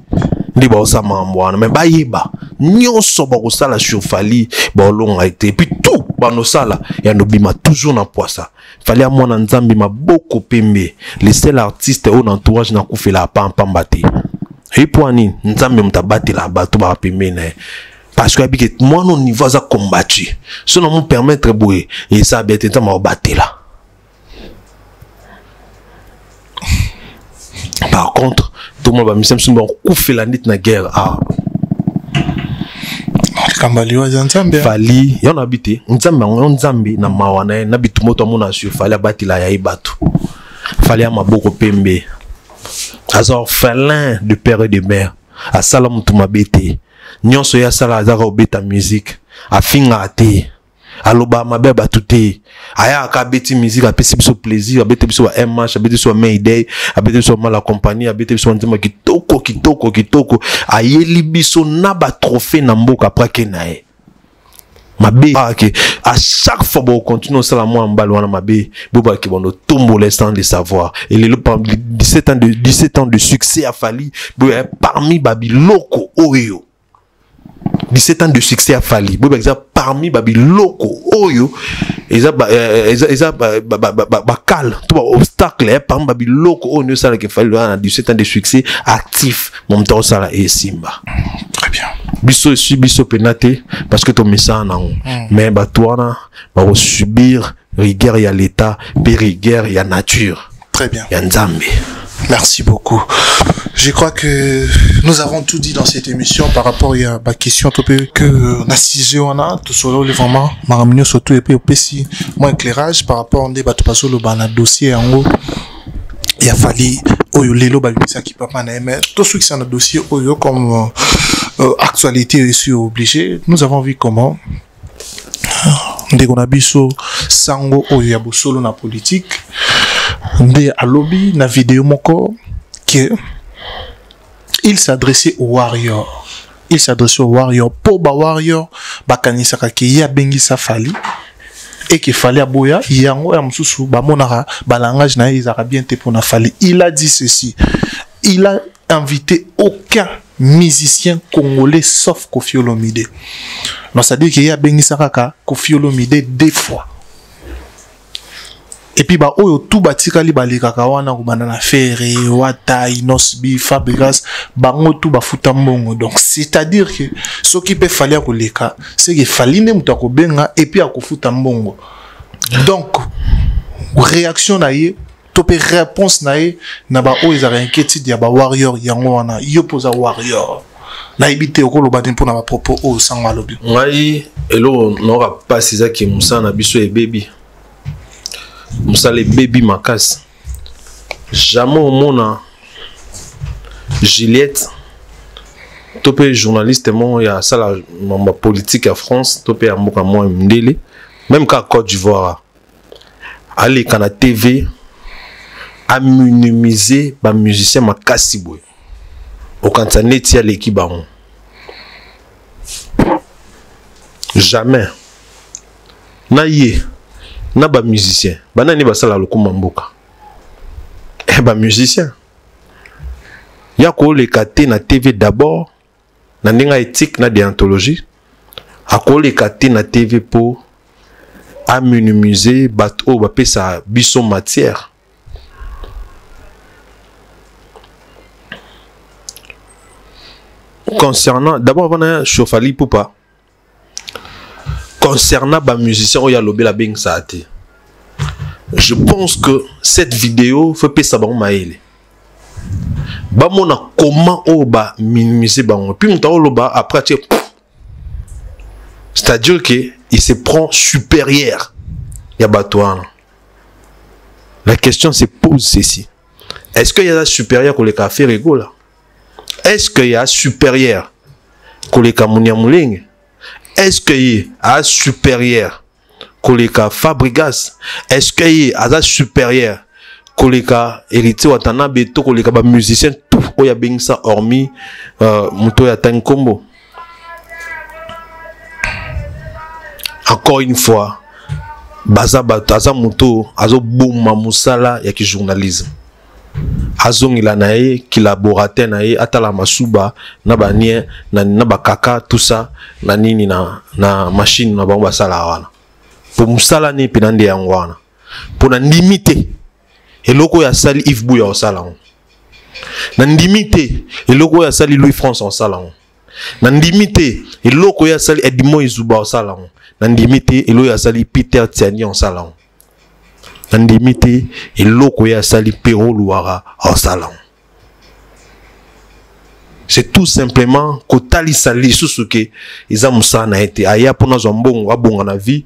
Ndi ba ça mamboana, mais bah yeba. Nyon so ba ça la surfali, bah long a été. Puis tout bah no sala, ya no bima toujours na poisa. Fallait à moi na nzambi ma beaucoup pembe. Les seuls artistes au entourage na ku fait la pambate. Et pour ni nzambe mtabati la bato ba pemene parce que habite moi non niveau za combattu ça non me permettre boy et ça bête ta ma battre là. Par contre tout le monde va me semble coup fait la nit na guerre ah kambali wa nzambe fali yon habité nzambe na mawana na bitu moto mona sur fali abati la ya ibatu fali ama boko pembe. Azor orphelin de père et de mère. A salam tumabete. Nyon soya sala azara obeta musique. A finga ate. A loba mabe batute. Aya akabeti musique a pesi biso plaisir. A bete biso un match. A bete biso mayday. A bete biso mal accompagné. A bete biso nzima kitoko. A yeli biso naba trophée na mboka prake nae. Mabe à chaque fois bon continue ça moi en balle mabe boba qui bon tombe l'instant de savoir et les 17 ans de succès a fallu parmi babi loko oyo 17 ans de succès a fallu boba parmi babi loko oyo ils cal tout obstacle parmi babi loko oyo ça qu'il fallait 17 ans de succès actif mon temps ça et Simba. Très bien. Biso penate parce que ton message mais batouana va subir rigueur y a l'état rigueur y a nature. Très bien. Y a nzambe. Merci beaucoup. Je crois que nous avons tout dit dans cette émission par rapport à ma question que la cision on a tout solo les vraiment maramino surtout et puis aussi moins éclairage par rapport au débat tout passer le bana dossier en haut. Il a fallu oyo lelo balisa qui papa na mais tout ce qui c'est un dossier oyo comme actualité est obligé. Nous avons vu comment dès qu'on a biso sango oyo ya bosolo na politique ndé à lobby na vidéo moko que il s'adressait aux warriors il s'adresse au warrior pour ba warrior bakanisa ki ya bengisa fali et qu'il fallait aboya yango ya mususu ba monara ba langage na ils bien te pour na fali. Il a dit ceci, il a invité aucun musicien congolais sauf Koffi Olomide. Donc ça dit qu'il y a bengisa kaka Koffi Olomide 2 fois. Et puis ba oyo tout batikali balikaka wana kubana na Ferré, Wata, Inosbi, Fabregas, bango tout bafuta mbongo. Donc c'est-à-dire que ce qui peut falloir koleka, c'est que faline muta ko benga et puis akofuta mbongo. Donc réaction na ye, topé réponse na ye na ba oyo za inquiétude ya ba warrior yango wana yo posa warrior. Na ibité okolo ba pour na ba propos o sangwa lobi. Ngai elo n'aura pas ça qui musana biso e baby. Moussa les baby makas. Jamais au monde Juliette. Topé journaliste mon il y a ça la politique à France. Topé à moi mdele. Même qu'à Côte d'Ivoire. Allez quand la TV a minimisé ba musicien makasi boy. Au quand netia l'équipe baron. Jamais. Naïe. Na ba musicien bana ni basala lokuma mboka ba musicien ya ko le kate na TV d'abord na ndinga éthique na déontologie ako le kate na TV pour a minimiser bato ba pesa biso matière concernant d'abord bana chauffali poupa. Concernant les musiciens, je pense que cette vidéo fait pesa ba maele. Ba mona comment on va minimiser ba puis on après c'est-à-dire que il se prend supérieur. Ya batouan. La question se pose ceci. Est-ce qu'il y a supérieur que les cafés rigolo là? Est-ce qu'il y a supérieur que les kamunia muling? Est-ce qu'il y a supérieur que les cas Fabregas? Est-ce qu'il y a supérieur que les cas héritiers Watanabe, que les cas musiciens, tout il y a bien ça hormis Muto ya Tankombo. Encore une fois, Baza Muto, Azo Bouma Moussala, il y a qui journalisme. Azong ilanae kilaborate nae atala masuba na banien na bakaka tout ça na nini na machine na bango basala wana pour musala ni pinande yangwana pour na limiter eloko ya sali Yves Bouya au salon na limiter eloko ya sali Louis France au salon na limiter eloko ya sali Edmond Izuba au salon na limiter eloko ya sali Peter Tiani au salon Ndimité et loko ya sali Pero Louara au salon. C'est tout simplement que tali sali sous ce que ils ont na été aya pour nos ambon abonga na vie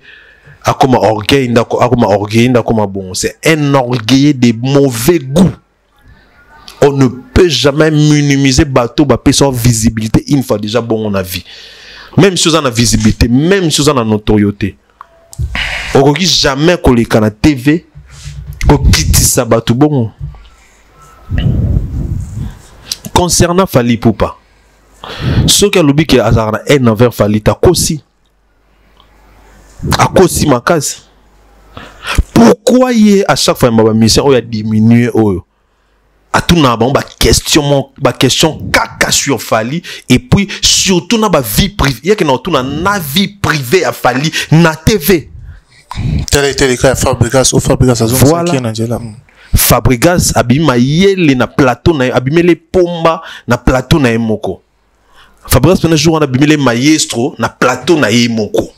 a comme orgueil ndako bon c'est un orgueil de mauvais goût. On ne peut jamais minimiser bateau ba personne visibilité une fois déjà bon on a vie. Même si on a visibilité, même si on a notoriété. On ne jamais que les canaux TV bon. Concernant Fali Poupa, ce qui a lobby qui a un envers Fali Takosi, à Kosi Makas. Pourquoi y à chaque fois ma mission a diminué à tout na bon question caca sur Fali et puis surtout na ba vie privée y a que na tout na vie privée à Fali na TV. Tel était le cas Fabregas ou Fabregas voilà. Fabregas abima yele na plateau na abime les pomba na plateau na emoko. Fabregas pendant jour on abime les maestro na plateau na emoko.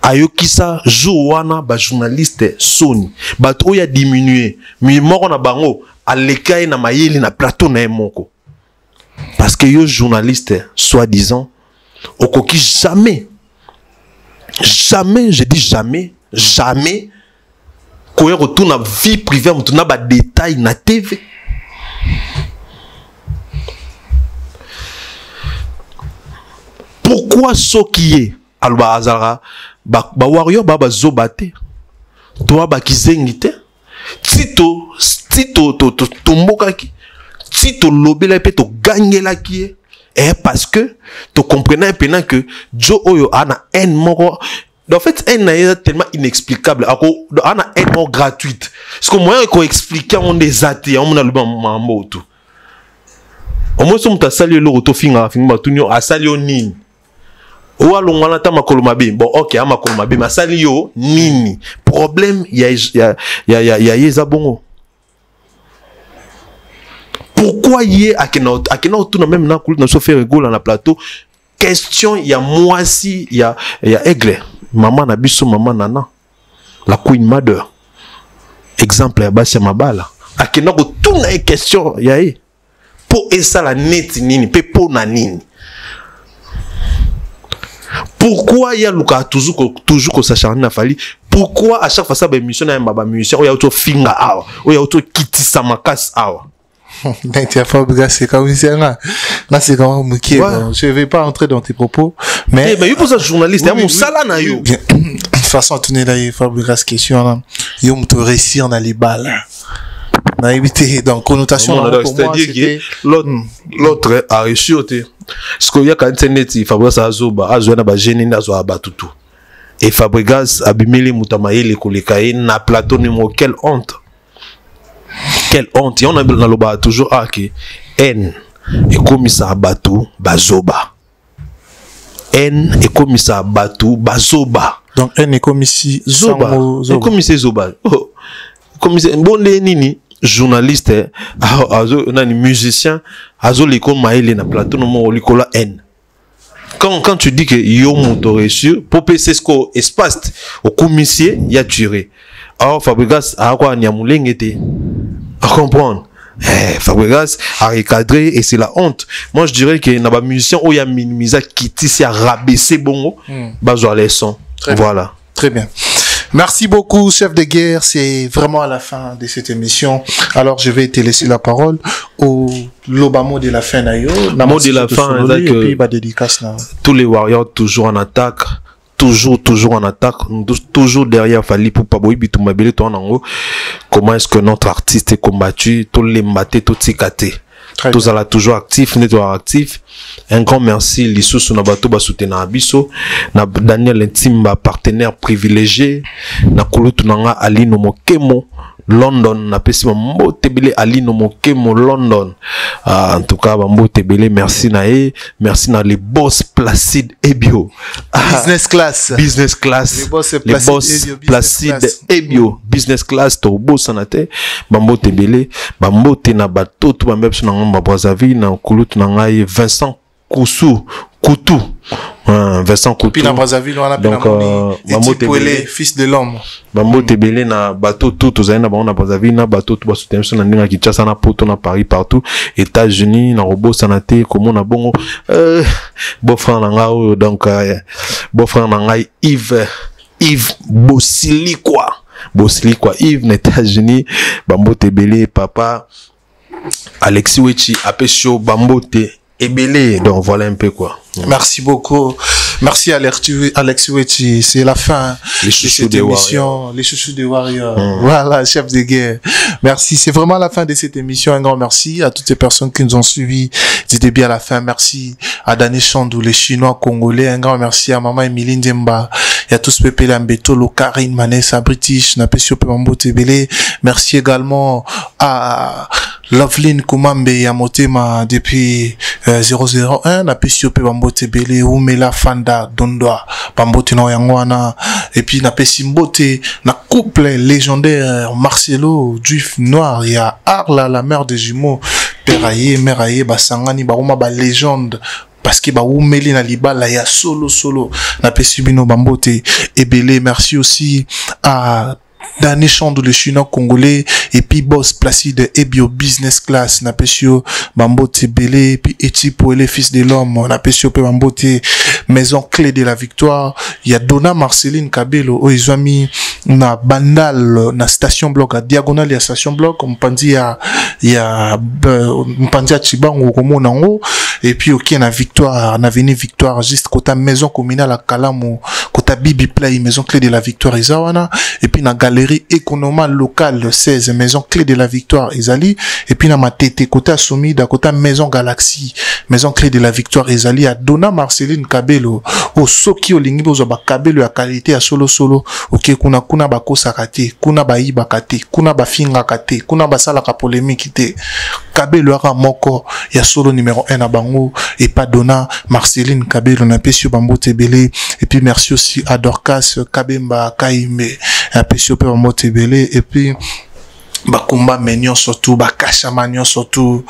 Ayokisa jowana ba journaliste Sony ba to ya diminuer mi moko na bango alekaye na mayele na plateau na emoko. Parce que yo journaliste soi-disant okoki jamais, je dis jamais, qu'on retourne à vie privée, on tourne à des détails na TV. Pourquoi ce qui est alba azara ba warrior ba zobate toi ba kizengite tito tombokaki tito lobela pe to gangela ki Et parce que tu comprenais maintenant que Joe Oyo a un mort. En fait, haine est tellement inexplicable. On a haine mort gratuite. Parce que moi, quand expliquer on des athées, on a le bon tout. Au moins, si on t'a salué le retour finga, a salué nini. Ou alors on a ta makolomabe. Bon, ok, a makolomabe, mais salué nini. Problème, il y a yezabongo. Pourquoi y est à Kenao tout même na coule na so faire rigolo na plateau? Question, il y a moi si il y a Aigle. Maman na biso maman nana. La Queen Mother. Exemple ya Basia Mabala. A Kenao tout na question ya e. Po esa la net nini, pe po na nini. Pourquoi il y a Luka toujours que ça charne na fali? Pourquoi à chaque fois ça ba émission na baba musicien o ya auto finga awa, o ya auto kiti samakas awa? C'est comme si je vais pas entrer dans tes propos, mais il faut ça journaliste, mon salana yo. De toute façon, tourner là, il faut Fabregas question là. Yo me te réussir dans les balles. Na évité donc connotation pour moi c'était l'autre a réussi parce qu'il y a quand net Fabregas azoba azona ba gêner na zo abatutu. Et Fabregas abimeli mutamaele kolekaye na plateau numéro quelle honte. Quelle honte. Et on a dans toujours que N et comme ça batou bazoba. N et comme ça batou bazoba. Donc N et comme ici zoba. Et comme ici zoba. Oh. Comme ici bon nini journaliste nani musicien azo l'école maïle na plateau no likola N. Quand tu dis que yo moto reçu pour PC ce ko espace au commissaire y a tiré. Alors Fabregas a quoi nyamulengete. À comprendre. Fabregas a recadré et c'est la honte. Moi je dirais que les musiciens où il y a minimisé qui s'est rabaissé bon bazoir les sons. Voilà. Très bien. Merci beaucoup chef de guerre, c'est vraiment à la fin de cette émission. Alors je vais te laisser la parole au Lobamo de la fin d'ailleurs. Mot de la fin et puis bah dédicace là. Tous les warriors toujours en attaque. Toujours en attaque, toujours derrière Fali pour pas bitumabele toi nango. Comment est-ce que notre artiste est combattu, tous les matés, tous ces catés. Tous à la toujours actif, nettoyeur actif. Un grand merci Lissou Sunabato ba soutenir Abisso, na Daniel Ntimba partenaire privilégié, na Kulutu nanga Alino Mokemo London, na pesi Mambo Tebele Alino Mokemo London. En tout cas Mambo Tebele merci nae, merci na les boss Placide Ebio. Business class. Business class. Les boss Placide Ebio. Business class to boss sanate. Mambo Tebele, Mambo te na bato to bambebso na ngamba Brazzaville na Kulutu nanga Vincent Koutou. Vincent Koutou. Puis na Brazzaville on a donc Mambo Tebele fils de l'homme. Mambo Tebele na bateau tout aux na ba Brazzaville na bateau tout ba soutenir na ndinga Kinshasa na Poto na Paris partout États-Unis na robot sanate comme na bongo beau-frère na nga donc beau-frère na nga Yves Bossili quoi Yves na États-Unis Mambo Tebele papa Alexis Wechi Apesho Mambo Ebele, donc voilà un peu quoi. Merci beaucoup. Merci Alex Wechi. C'est la fin de cette émission. Les chouchous des Warriors. Voilà, chef de guerre. Merci. C'est vraiment la fin de cette émission. Un grand merci à toutes les personnes qui nous ont suivis du début à la fin. Merci à Dané Chandou, les Chinois congolais. Un grand merci à Maman Emilie Ndemba. Et à tous Pepe Lambetolo, Karine Manessa, British, Napesio Pemambo Tebele. Merci également à Loveline Koumambe Yamotema depuis 001. Napesio Pemambo Tebele, Oumela Fanda Dondoa, Pambote no Yangwana. Et puis Napesi Mbote, na couple légendaire Marcelo, Juif Noir. Il y a Arla, la mère des jumeaux. Peraye, Meraye, Basangani, Baroma, ba légende. Parce que bah oumeli na libala ya solo na pesubino bambote ebele. Merci aussi à Dané Chandou le Chinois congolais et puis boss Placide Ebio business class na pesio bambote belé puis Eti pour les fils de l'homme na pesio pe bambote maison clé de la victoire. Il y a Donna Marceline Kabelo oizami na bandal na station bloc à diagonale ya station bloc mpandi ya mpandi Chibango komo nango. Et puis ok na victoire na veni victoire juste côté maison communale à Kalamu kota Bibi Play maison clé de la victoire Izawana et puis na galerie économa locale 16 maison clé de la victoire Izali et puis na matete kota Soumida kota maison Galaxy maison clé de la victoire Izali à Donna Marceline Kabelo au soki olingi bozo ba kabelo ya qualité ya solo OK kuna bakosa kate kuna bayiba kate kuna bafinga kate kuna basala ka polémique te Kabelo aka moko ya solo numéro 1 à bango et pas Donna Marceline Kabelo na pesio bambote belé et puis merci aussi à Dorcas Kabemba Kaime na pesio pe bambote belé et puis bakumba menyon surtout bakasha manyon surtout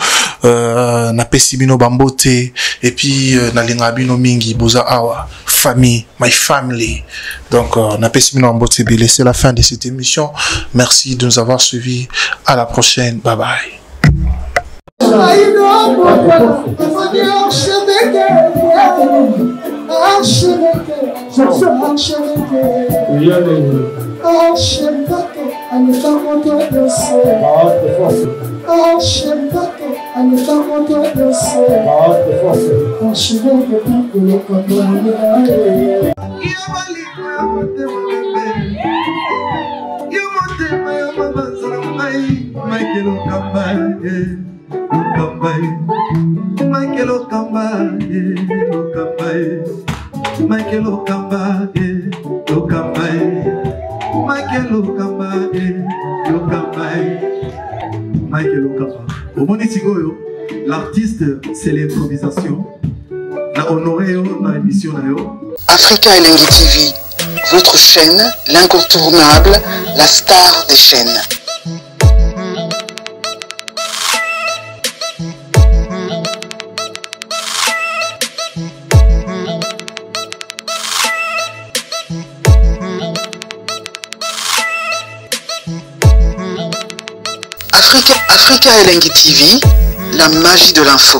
na pesibino bambote et puis na lingabino mingi boza awa famille my family donc na pesibino bambote belé. C'est la fin de cette émission. Merci de nous avoir suivis. À la prochaine. Bye bye. L'artiste, c'est l'improvisation. La honoré dans l'émission. Africa Elengi TV, votre chaîne, l'incontournable, la star des chaînes. Africa Elengi TV, la magie de l'info.